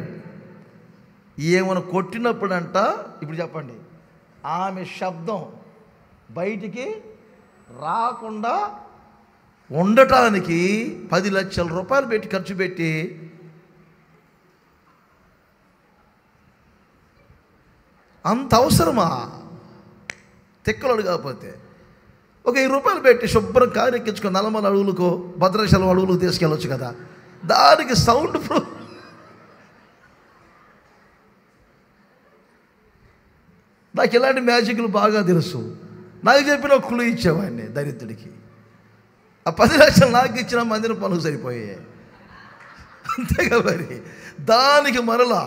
ఏమైనా కొట్టినప్పుడంట, ఇప్పుడు చెప్పండి, ఆమె శబ్దం బయటికి రాకుండా ఉండటానికి 10 లక్షల రూపాయలు పెట్టి ఖర్చు పెట్టి అంత అవసరమా? తిక్కలోడు కాకపోతే ఒక 1000 రూపాయలు పెట్టి శుభ్రం కారు ఎక్కించుకొని నల్లమల అడుగులకు భద్రాచలం అడుగులకు తీసుకెళ్ళొచ్చు కదా. దానికి సౌండ్ ప్రూఫ్. నాకు ఇలాంటి మ్యాజిక్లు బాగా తెలుసు. నాకు చెప్పిన ఒక క్లూ ఇచ్చేవాడిని దరిద్రుడికి. ఆ 10 లక్షలు నాకు ఇచ్చిన మందిర పనులు సరిపోయాయి, అంతేగా. మరి దానికి మరలా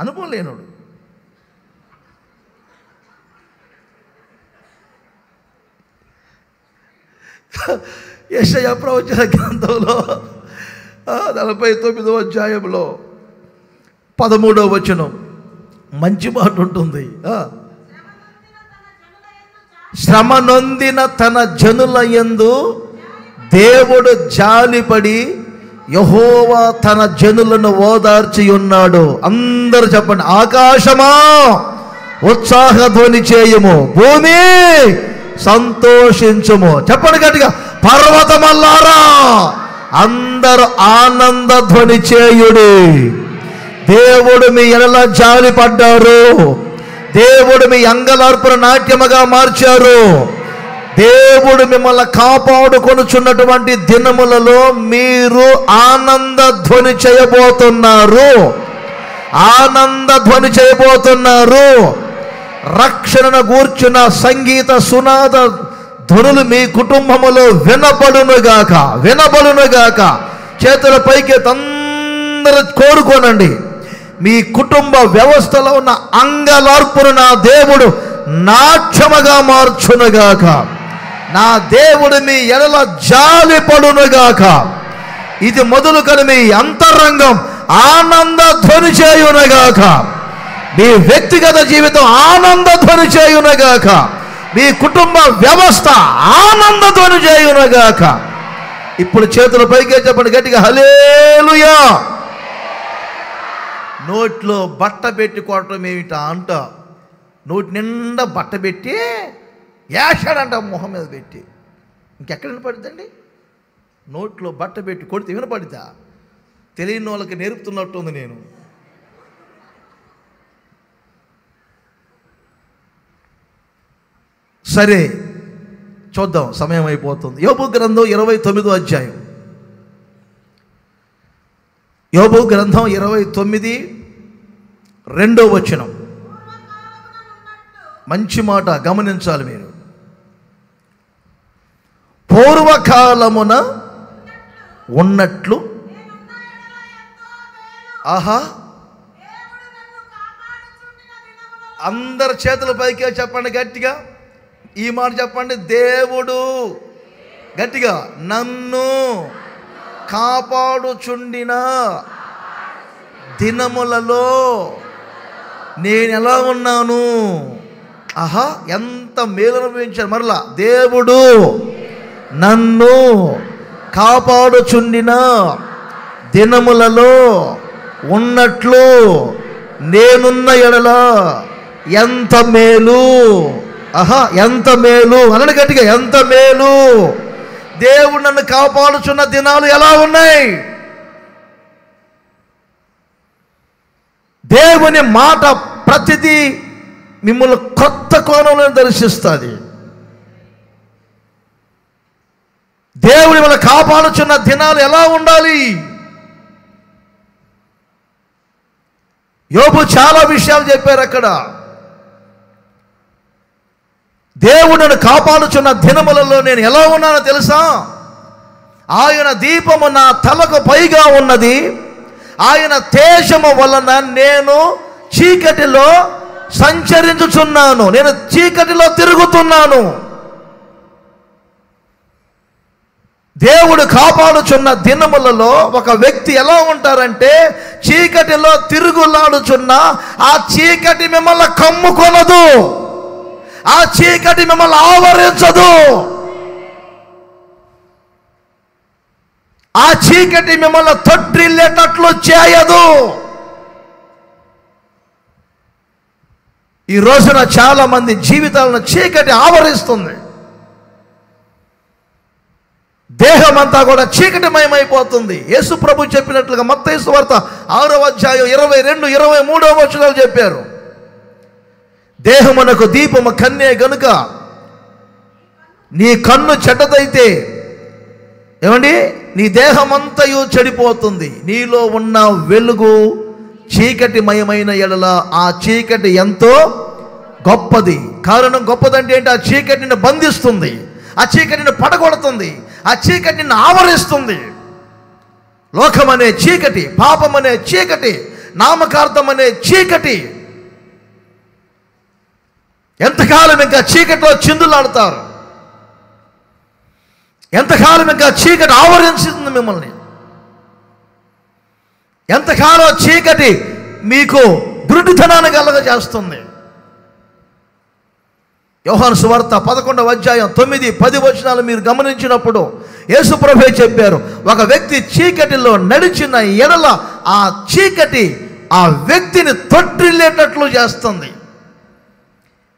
అనుభవం లేనోడు. యెషయా ప్రవచన గ్రంథంలో 49వ అధ్యాయంలో 13వ వచనం మంచి మాట ఉంటుంది. శ్రమ నొందిన తన జనుల యందు దేవుడు జాలిపడి యెహోవా తన జనులను ఓదార్చి ఉన్నాడు. అందరూ చెప్పండి, ఆకాశమా ఉత్సాహ ధ్వని చేయము, భూమి సంతోషించుము. చెప్పండి గట్టిగా, పర్వతమల్లారా అందరూ ఆనంద ధ్వని చేయుడి. దేవుడు మీ ఎడల జాలి పడ్డారు. దేవుడు మీ అంగలార్పుల నాట్యముగా మార్చారు. దేవుడు మిమ్మల్ని కాపాడుకొనుచున్నటువంటి దినములలో మీరు ఆనంద ధ్వని చేయబోతున్నారు. ఆనంద ధ్వని చేయబోతున్నారు. రక్షణను గూర్చిన సంగీత సునాద ధ్వనులు మీ కుటుంబములో వినబడునుగాక, వినబడునుగాక. చేతుల పైకి అందరూ కోరుకోనండి. మీ కుటుంబ వ్యవస్థలో ఉన్న అంగలార్పును నా దేవుడు నాట్యముగా మార్చునుగాక. నా దేవుడు మీ ఎడల జాలి పడునుగాక. ఇది మొదలుకొని మీ అంతరంగం ఆనంద ధ్వని చేయునుగాక. మీ వ్యక్తిగత జీవితం ఆనంద ధ్వని చేయునుగాక. మీ కుటుంబ వ్యవస్థ ఆనంద ధ్వని చేయునుగాక. ఇప్పుడు చేతుల పైకే చెప్పండి గట్టిగా, హల్లెలూయా. నోట్లో బట్ట పెట్టి కొట్టడం ఏమిటా అంట. నోటి నిండా బట్ట పెట్టి యాషాడంట మొహం మీద పెట్టి. ఇంకెక్కడ వినపడుతుందండి? నోట్లో బట్ట పెట్టి కొడితే వినపడుతా? తెలియని వాళ్ళకి నేర్పుతున్నట్టుంది నేను. సరే చూద్దాం, సమయం అయిపోతుంది. యోబు గ్రంథం 29వ అధ్యాయం. యోబు గ్రంథం 29 2వ వచనం. మంచి మాట గమనించాలి మీరు. పూర్వకాలమున ఉన్నట్లు, ఆహా, అందరి చేతుల పైకే చెప్పండి గట్టిగా. ఈ మాట చెప్పండి, దేవుడు. గట్టిగా, నన్ను కాపాడుచుండిన దినములలో నేను ఎలా ఉన్నాను. ఆహా, ఎంత మేలు అనుభవించాను. మరలా, దేవుడు నన్ను కాపాడుచుండిన దినములలో ఉన్నట్లు నేనున్న ఎడల ఎంత మేలు. ఆహా, ఎంత మేలు అనండి గట్టిగా, ఎంత మేలు. దేవుడు నన్ను కాపాడుచున్న దినాలు ఎలా ఉన్నాయి? దేవుని మాట ప్రతిదీ మిమ్మల్ని కొత్త కోణంలో దర్శిస్తుంది. దేవుడు మిమ్మల్ని కాపాడుచున్న దినాలు ఎలా ఉండాలి? యోబు చాలా విషయాలు చెప్పారు అక్కడ. దేవుడు నన్ను కాపాడుచున్న దినములలో నేను ఎలా ఉన్నానో తెలుసా? ఆయన దీపము నా తలకు పైగా ఉన్నది. ఆయన తేజము వలన నేను చీకటిలో సంచరించుచున్నాను. నేను చీకటిలో తిరుగుతున్నాను. దేవుడు కాపాడుచున్న దినములలో ఒక వ్యక్తి ఎలా ఉంటారంటే, చీకటిలో తిరుగులాడుచున్న ఆ చీకటి మిమ్మల్ని కమ్ముకొనదు. ఆ చీకటి మిమ్మల్ని ఆవరించదు. ఆ చీకటి మిమ్మల్ని తొట్టిల్లేటట్లు చేయదు. ఈ రోజున చాలా మంది జీవితాలను చీకటి ఆవరిస్తుంది. దేహం అంతా కూడా చీకటిమయమైపోతుంది. యేసు ప్రభు చెప్పినట్లుగా మత్తయి సువార్త 6వ అధ్యాయం 22, 23వ వచనాలు చెప్పారు. దేహమునకు దీపము కన్నే గనుక నీ కన్ను చెడ్డదైతే ఏమండి, నీ దేహమంతయు చెడిపోతుంది. నీలో ఉన్న వెలుగు చీకటిమయమైన ఎడల ఆ చీకటి ఎంతో గొప్పది. కారణం గొప్పదంటే ఏంటి? ఆ చీకటిని బంధిస్తుంది, ఆ చీకటిని పడగొడుతుంది, ఆ చీకటిని ఆవరిస్తుంది. లోకమనే చీకటి, పాపమనే చీకటి, నామకార్థం అనే చీకటి. ఎంతకాలం ఇంకా చీకటిలో చిందులాడుతారు? ఎంతకాలం ఇంకా చీకటి ఆవరించింది మిమ్మల్ని? ఎంతకాలం చీకటి మీకు గురుడితనాన్ని కలగజేస్తుంది? యోహాను సువార్త 11వ అధ్యాయం 9, 10 వచనాలు మీరు గమనించినప్పుడు యేసు ప్రభువే చెప్పారు, ఒక వ్యక్తి చీకటిలో నడిచిన ఎడల ఆ చీకటి ఆ వ్యక్తిని తొట్టిల్లేటట్లు చేస్తుంది.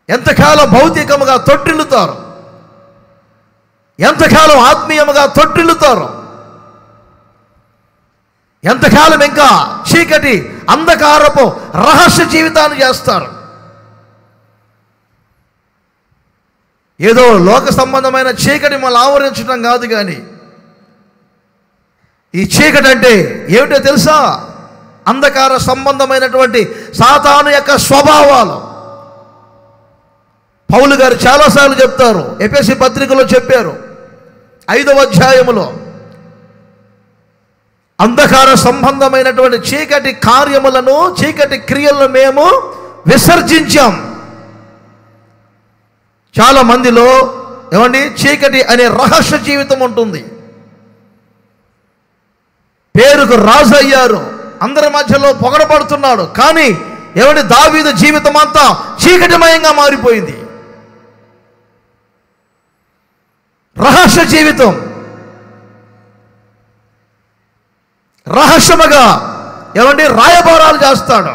ఎంతకాలం భౌతికముగా తొట్టిల్లుతారు? ఎంతకాలం ఆత్మీయముగా తొట్టిల్లుతారు? ఎంతకాలం ఇంకా చీకటి అంధకారపు రహస్య జీవితాన్ని చేస్తారు? ఏదో లోక సంబంధమైన చీకటి మళ్ళీ ఆవరించడం కాదు, కానీ ఈ చీకటి అంటే ఏమిటో తెలుసా? అంధకార సంబంధమైనటువంటి సాతాను యొక్క స్వభావాలు. పౌలు గారు చాలాసార్లు చెప్తారు, ఎఫెసీ పత్రికలో చెప్పారు 5వ అధ్యాయములో, అంధకార సంబంధమైనటువంటి చీకటి కార్యములను, చీకటి క్రియలను మేము విసర్జించాం. చాలా మందిలో ఏమండి చీకటి అనే రహస్య జీవితం ఉంటుంది. పేరుకు రాజు అయ్యారు, అందరి మధ్యలో పొగడబడుతున్నాడు, కానీ ఏమండి దావీదు జీవితం అంతా చీకటిమయంగా మారిపోయింది. రహస్య జీవితం, రహస్యముగా ఏమండి రాయబారాలు చేస్తాడు.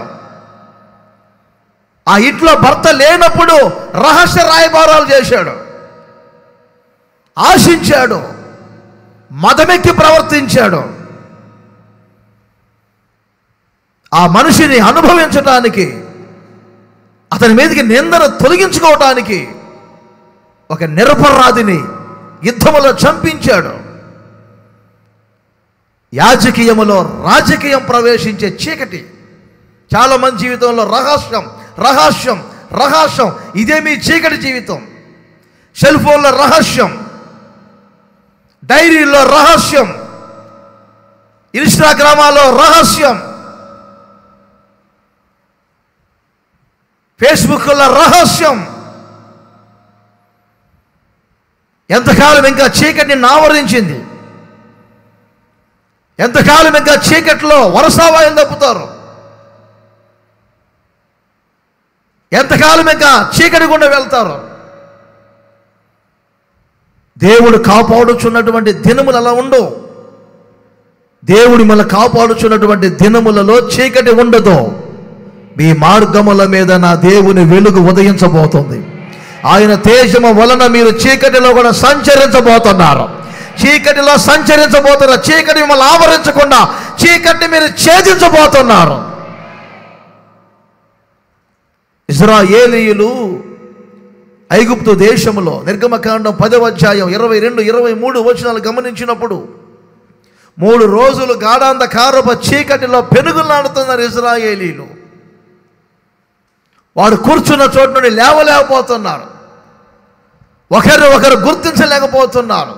ఆ ఇంట్లో భర్త లేనప్పుడు రహస్య రాయబారాలు చేశాడు, ఆశించాడు, మదమెక్కి ప్రవర్తించాడు. ఆ మనిషిని అనుభవించటానికి, అతని మీదకి నిందను తొలగించుకోవటానికి ఒక నిరపరాధిని యుద్ధములో చంపించాడు. యాజకీయములో రాజకీయం ప్రవేశించే చీకటి చాలా మంది జీవితంలో రహస్యం రహస్యం రహస్యం. ఇదే మీ చీకటి జీవితం. సెల్ ఫోన్లో రహస్యం, డైరీలో రహస్యం, ఇన్స్టాగ్రామాలో రహస్యం, ఫేస్బుక్లో రహస్యం. ఎంతకాలం ఇంకా చీకటిని ఆవరించింది? ఎంతకాలం ఇంకా చీకట్లో వరసావాయం తప్పుతారు? ఎంతకాలం ఇంకా చీకటి గుండా వెళ్తారు? దేవుడు కాపాడుచున్నటువంటి దినములు అలా ఉండవు. దేవుడు మనల్ని కాపాడుచున్నటువంటి దినములలో చీకటి ఉండదు. మీ మార్గముల మీద నా దేవుని వెలుగు ఉదయించబోతుంది. ఆయన తేజము వలన మీరు చీకటిలో కూడా సంచరించబోతున్నారు. చీకటిలో సంచరించబోతున్న చీకటి మిమ్మల్ని ఆవరించకుండా చీకటిని మీరు ఛేదించబోతున్నారు. ఇశ్రాయేలీయులు ఐగుప్తు దేశములో నిర్గమకాండం 10వ అధ్యాయం 22, 23 వచనాలు గమనించినప్పుడు 3 రోజులు గాఢాంధకారపు చీకటిలో పెనుగులాడుతున్నారు ఇశ్రాయేలీయులు. వారు కూర్చున్న చోటు నుండి లేవలేకపోతున్నారు, ఒకరిని ఒకరు గుర్తించలేకపోతున్నారు.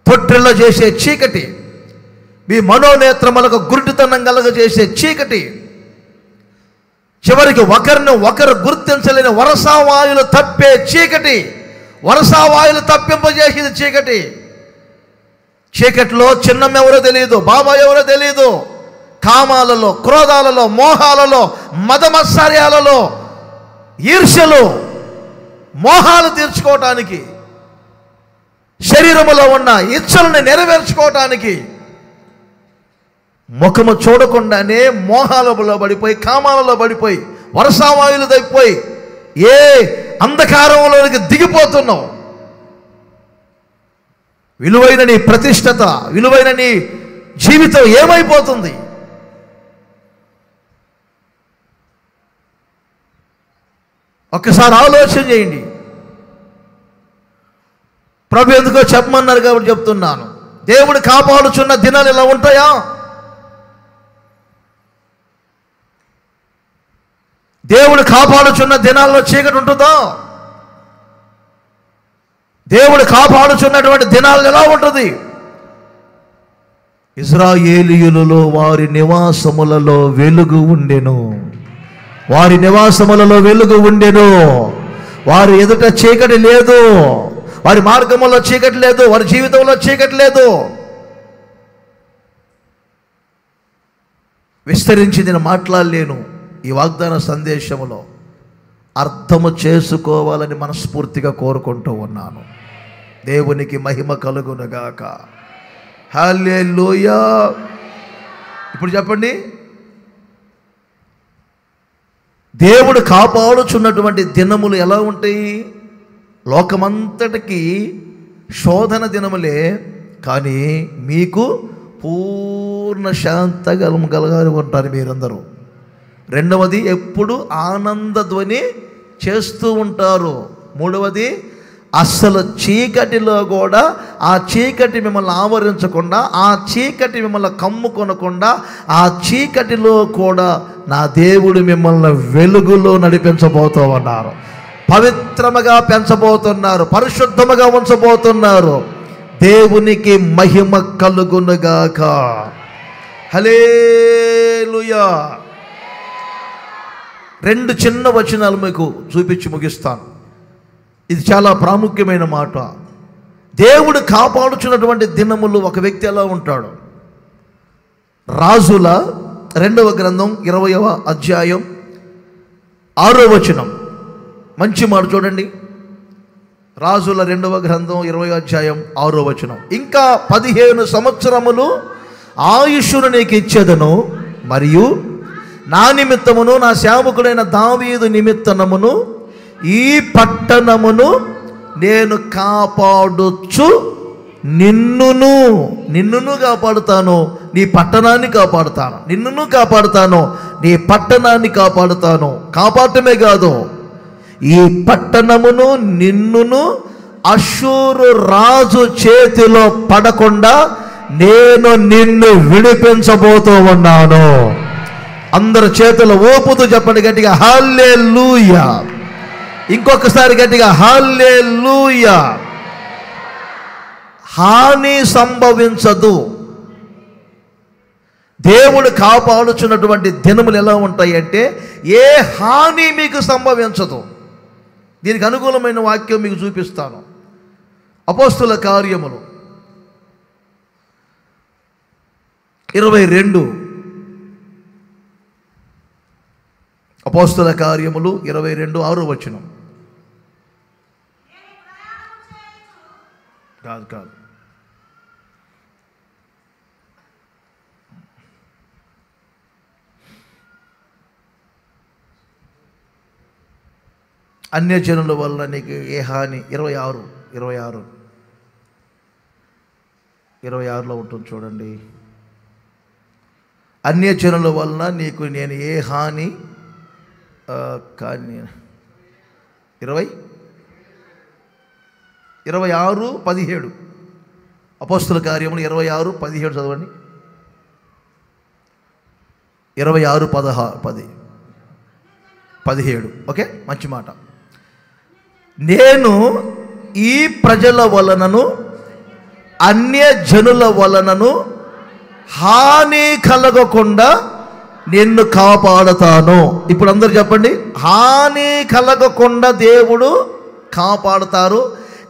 తొట్టిల్ల చేసే చీకటి, మీ మనోనేత్రములకు గురుడితనం కలగజేసే చీకటి, చివరికి ఒకరిని ఒకరు గుర్తించలేని వరసావాయులు తప్పే చీకటి, వరసావాయులు తప్పింపజేసేది చీకటి. చీకటిలో చిన్నం ఎవరో తెలియదు, బాబాయ్ ఎవరో తెలియదు. కామాలలో, క్రోధాలలో, మోహాలలో, మదమత్సర్యాలలో, ఈర్ష్యలు, మోహాలు తీర్చుకోవటానికి, శరీరములో ఉన్న ఇచ్చలను నెరవేర్చుకోవటానికి ముఖము చూడకుండానే మోహాలలో పడిపోయి, కామాలలో పడిపోయి, వరసావాయులు తప్పిపోయి ఏ అంధకారంలోనికి దిగిపోతున్నావు? విలువైన నీ ప్రతిష్టత, విలువైన నీ జీవితం ఏమైపోతుంది? ఒక్కసారి ఆలోచన చేయండి. ప్రభు ఎందుకో చెప్పమన్నారు కాబట్టి చెప్తున్నాను. దేవుడు కాపాడుచున్న దినాలు ఇలా ఉంటాయా? దేవుడు కాపాడుచున్న దినాల్లో చీకటి ఉంటుందా? దేవుడు కాపాడుచున్నటువంటి దినాలు ఎలా ఉంటుంది? ఇశ్రాయేలీయులలో వారి నివాసములలో వెలుగు ఉండెను, వారి నివాసములలో వెలుగు ఉండెను. వారి ఎదుట చీకటి లేదు, వారి మార్గంలో చీకటి లేదు, వారి జీవితంలో చీకటి లేదు. విస్తరించి నేను మాట్లాడలేను. ఈ వాగ్దాన సందేశములో అర్థము చేసుకోవాలని మనస్ఫూర్తిగా కోరుకుంటూ ఉన్నాను. దేవునికి మహిమ కలుగునుగాక. హల్లెలూయా. ఇప్పుడు చెప్పండి, దేవుడు కాపాడుచున్నటువంటి దినములు ఎలా ఉంటాయి? లోకమంతటికి శోధన దినములే, కానీ మీకు పూర్ణ శాంతగలం కలగాలి ఉంటారు మీరందరూ. రెండవది, ఎప్పుడు ఆనంద ధ్వని చేస్తూ ఉంటారు. మూడవది, అస్సలు చీకటిలో కూడా ఆ చీకటి మిమ్మల్ని ఆవరించకుండా, ఆ చీకటి మిమ్మల్ని కమ్ముకొనకుండా, ఆ చీకటిలో కూడా నా దేవుడు మిమ్మల్ని వెలుగులో నడిపించబోతూ ఉన్నారు. పవిత్రముగా పెంచబోతున్నారు, పరిశుద్ధముగా ఉంచబోతున్నారు. దేవునికి మహిమ కలుగునుగాక. హల్లెలూయా. 2 చిన్న వచనాలు మీకు చూపించి ముగిస్తాను. ఇది చాలా ప్రాముఖ్యమైన మాట. దేవుడు కాపాడుచున్నటువంటి దినములు ఒక వ్యక్తి ఎలా ఉంటాడు? రాజుల 2వ గ్రంథం 20వ అధ్యాయం 6వ వచనం. మంచి మాట చూడండి. రాజుల 2వ గ్రంథం 20వ అధ్యాయం 6వ వచనం. ఇంకా 15 సంవత్సరములు ఆయుష్ను నీకు ఇచ్చేదను, మరియు నా నిమిత్తమును నా సేవకుడైన దావీదు నిమిత్తమును ఈ పట్టణమును నేను కాపాడుచు నిన్నును కాపాడుతాను, నీ పట్టణాన్ని కాపాడుతాను. నిన్నును కాపాడుతాను, నీ పట్టణాన్ని కాపాడుతాను. కాపాడటమే కాదు, ఈ పట్టణమును నిన్నును అష్షూరు రాజు చేతిలో పడకుండా నేను నిన్ను విడిపించబోతూ ఉన్నాను. అందరు చేతుల ఊపుతూ చెప్పండి గట్టిగా హల్లెలూయా. ఇంకొకసారి గట్టిగా హల్లెలూయా. హాని సంభవించదు. దేవుడు కాపాడుచున్నటువంటి దినములు ఎలా ఉంటాయి అంటే ఏ హాని మీకు సంభవించదు. దీనికి అనుకూలమైన వాక్యం మీకు చూపిస్తాను. అపోస్తుల కార్యములు 22. అపోస్తుల కార్యములు 22 6వ వచనం. కాదు అన్యజనుల వల్ల నీకు ఏ హాని. 26లో ఉంటుంది చూడండి. అన్యజనుల వలన నీకు నేను ఏ హాని కానీ 26:17 అపోస్తుల కార్యములు 26:17 చదవండి. 26:17 ఓకే, మంచి మాట. నేను ఈ ప్రజల వలనను అన్యజనుల వలనను హాని కలగకుండా నిన్ను కాపాడుతాను. ఇప్పుడు అందరూ చెప్పండి, హాని కలగకుండా దేవుడు కాపాడుతారు.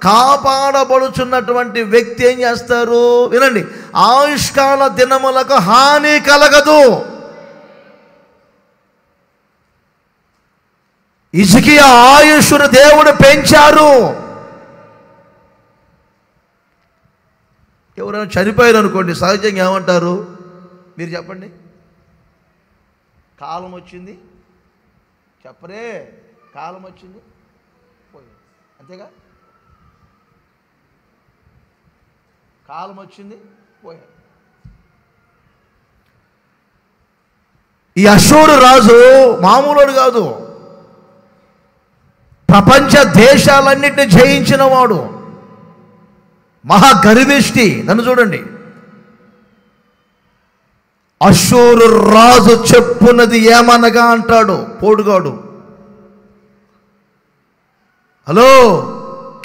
కాపాడబడుచున్నటువంటి వ్యక్తి ఏం చేస్తారు? వినండి, ఆయుష్కాల దినములకు హాని కలగదు. హిజ్కియా ఆయుష్ను దేవుడు పెంచారు. ఎవరైనా చనిపోయారు అనుకోండి, సహజంగా ఏమంటారు? మీరు చెప్పండి. కాలం వచ్చింది చెప్పరే, కాలం వచ్చింది పోయింది, అంతేగా. కాలం వచ్చింది పోయారు. ఈ అష్షూరు రాజు మామూలుడు కాదు, ప్రపంచ దేశాలన్నిటిని జయించిన వాడు, మహాగర్విష్టి. నన్ను చూడండి, అష్షూరు రాజు చెప్పున్నది ఏమనగా అంటాడు పోడుగాడు. హలో,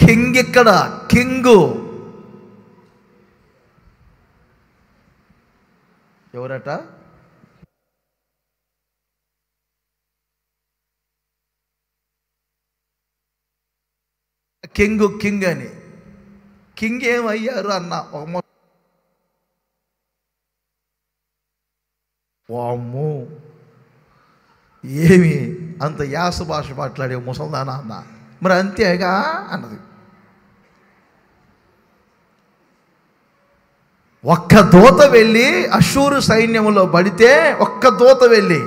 కింగ్ ఇక్కడ, కింగు ఎవరట? కింగ్ అని. కింగ్ ఏమయ్యారు అన్న వామ్మో, ఏమి అంత యాస భాష మాట్లాడే ముసల్దానా అన్న. మరి అంతేగా అన్నది. ఒక్క దూత వెళ్ళి అష్షూరు సైన్యములో పడితే, ఒక్క దూత వెళ్ళి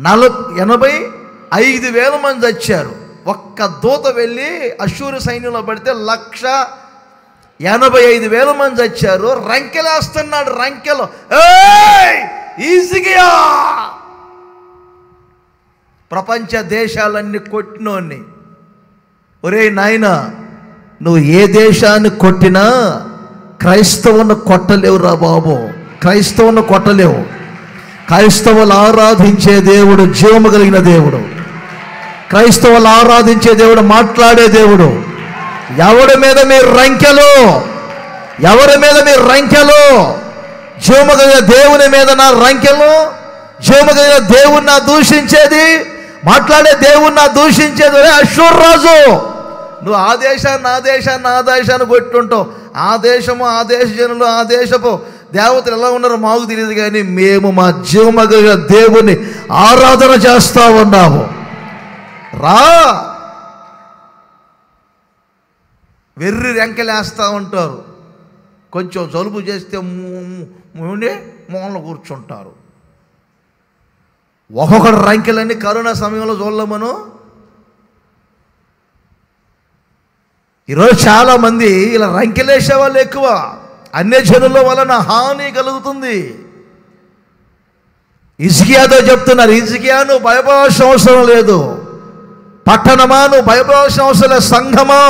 185,000 మంది వచ్చారు. ఒక్క దూత వెళ్ళి అష్షూరు సైన్యంలో పడితే 185,000 మంది వచ్చారు. రంకెలేస్తున్నాడు, రంకెలు. ఈజీగా ప్రపంచ దేశాలన్నీ కొట్టినోన్ని ఒరే నాయనా, నువ్వు ఏ దేశాన్ని కొట్టినా క్రైస్తవుని కొట్టలేవురా బాబు, క్రైస్తవుని కొట్టలేవు. క్రైస్తవులు ఆరాధించే దేవుడు జీవము కలిగిన దేవుడు. క్రైస్తవులు ఆరాధించే దేవుడు మాట్లాడే దేవుడు. ఎవరి మీద మీరు రంకెలు, ఎవరి మీద మీరు రంకెలు? జీవము కలిగిన దేవుని మీద నా రంకెలు. జీవము కలిగిన దేవుని నా దూషించేది, మాట్లాడే దేవుని నా దూషించేది. అశ్షూరు రాజు, నువ్వు ఆ దేశాన్ని ఆ దేశాన్ని కొట్టుంటావు. ఆ దేశము, ఆ దేశ జనులు, ఆ దేశపు దేవతలు ఎలా ఉన్నారో మాకు తెలియదు, కానీ మేము మా జీవము కలిగిన దేవుని ఆరాధన చేస్తా ఉన్నాము. రా, వెర్రి రెంకెలేస్తూ ఉంటారు. కొంచెం జలుబు చేస్తే మూల కూర్చుంటారు. ఒక్కొక్కటి రంకెలన్నీ కరోనా సమయంలో చూడలేమను. ఈరోజు చాలామంది ఇలా రంకెలేసే వాళ్ళు ఎక్కువ. అన్యజనుల వలన హాని కలుగుతుంది. హిజ్కియాతో చెప్తున్నారు, హిజ్కియా నువ్వు భయపడాల్సిన అవసరం లేదు. పట్టణమా నువ్వు భయపడాల్సిన అవసరం లేదు. సంఘమా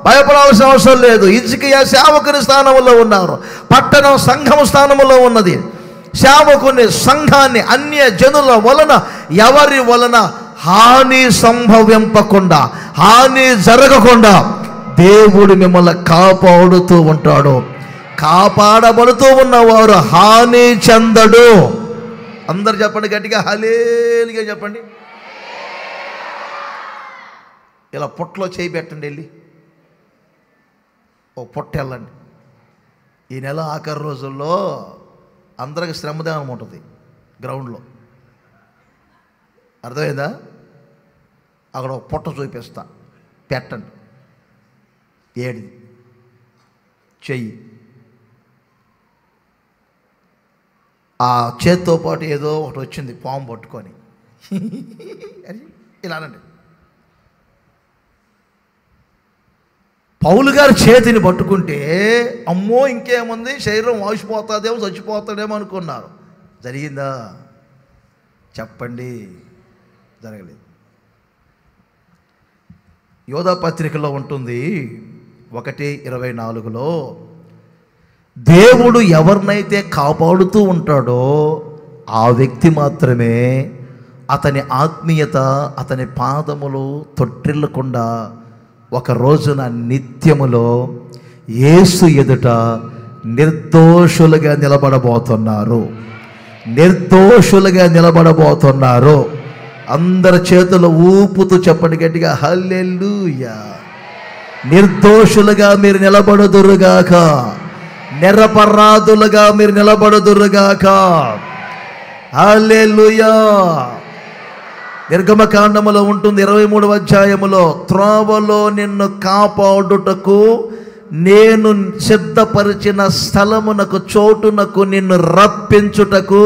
భయపడాల్సిన అవసరం లేదు. హిజ్కియా సేవకుని స్థానంలో ఉన్నారు, పట్టణం సంఘం స్థానంలో ఉన్నది. సేవకుని, సంఘాన్ని అన్య జనుల వలన, ఎవరి వలన హాని సంభవింపకుండా, హాని జరగకుండా దేవుడు మిమ్మల్ని కాపాడుతూ ఉంటాడు. కాపాడబడుతూ ఉన్నవారు హాని చెందడు. అందరు చెప్పండి గట్టిగా, హల్లెలూయా చెప్పండి. ఇలా పొట్టలో చేయి పెట్టండి, వెళ్ళి ఓ పొట్ట వెళ్ళండి. ఈ నెల ఆఖరి రోజుల్లో అందరికి శ్రమదానం ఉంటుంది గ్రౌండ్లో, అర్థమైందా? అక్కడ ఒక పొట్ట చూపిస్తా, పెట్టండి. ఏడిది చెయ్యి. ఆ చేతితో పాటు ఏదో ఒకటి వచ్చింది, పాము పట్టుకొని ఇలానండి. పౌలు గారి చేతిని పట్టుకుంటే అమ్మో ఇంకేముంది, శరీరం వాసిపోతుందేమో, చచ్చిపోతాడేమో అనుకున్నారు. జరిగిందా చెప్పండి? జరగలేదు. యోధా పత్రికలో ఉంటుంది 1:24లో, దేవుడు ఎవరినైతే కాపాడుతూ ఉంటాడో ఆ వ్యక్తి మాత్రమే అతని ఆత్మీయత, అతని పాదములు తొట్టిల్లకుండా ఒక రోజున నిత్యములో యేసు ఎదుట నిర్దోషులుగా నిలబడబోతున్నారు. నిర్దోషులుగా నిలబడబోతున్నారు. అందరి చేతులు ఊపుతూ చెప్పండి గట్టిగా, హల్లెలూయా. నిర్దోషులుగా మీరు నిలబడుదురుగాక, నిరపరాధులుగా మీరు నిలబడుదురుగాక. హల్లెలూయా. నిర్గమకాండములో ఉంటుంది 23వ అధ్యాయములో, త్రోవలో నిన్ను కాపాడుటకు నేను సిద్ధపరిచిన స్థలమునకు, చోటునకు నిన్ను రప్పించుటకు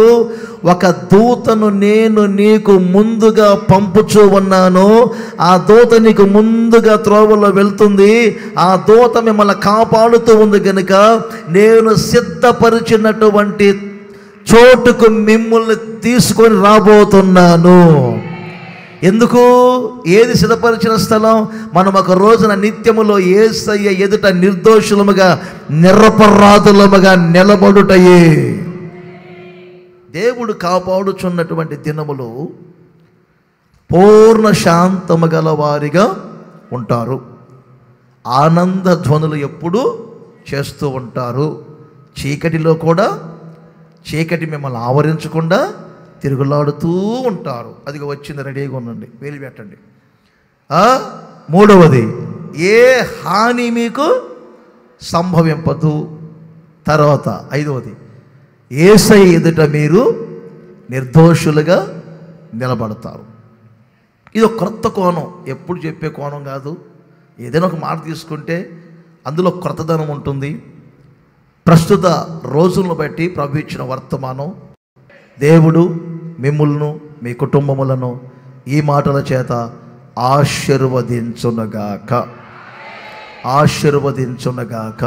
ఒక దూతను నేను నీకు ముందుగా పంపుచూ ఉన్నాను. ఆ దూత నీకు ముందుగా త్రోవలో వెళ్తుంది. ఆ దూత మిమ్మల్ని కాపాడుతూ ఉంది కనుక నేను సిద్ధపరిచినటువంటి చోటుకు మిమ్మల్ని తీసుకొని రాబోతున్నాను. ఎందుకు? ఏది సిద్ధపరిచిన స్థలం? మనం ఒక రోజున నిత్యములో యేసయ్య ఎదుట నిర్దోషులముగా, నిరపరాధులముగా నిలబడుటయే. దేవుడు కాపాడుచున్నటువంటి దినములు పూర్ణ శాంతము గల వారిగా ఉంటారు. ఆనంద ధ్వనులు ఎప్పుడు చేస్తూ ఉంటారు. చీకటిలో కూడా చీకటి మిమ్మల్ని ఆవరించకుండా తిరుగులాడుతూ ఉంటారు. అదిగో వచ్చింది, రెడీగా ఉండండి, వేలు పెట్టండి. 3వది, ఏ హాని మీకు సంభవింపదు. తర్వాత 5వది, యేసయ్య ఎదుట మీరు నిర్దోషులుగా నిలబడతారు. ఇది ఒక క్రొత్త కోణం, ఎప్పుడు చెప్పే కోణం కాదు. ఏదైనా ఒక మాట తీసుకుంటే అందులో క్రొత్తదనం ఉంటుంది. ప్రస్తుత రోజులను బట్టి ప్రభు ఇచ్చిన వర్తమానం, దేవుడు మిమ్ములను, మీ కుటుంబములను ఈ మాటల చేత ఆశీర్వదించునుగాక, ఆశీర్వదించునుగాక.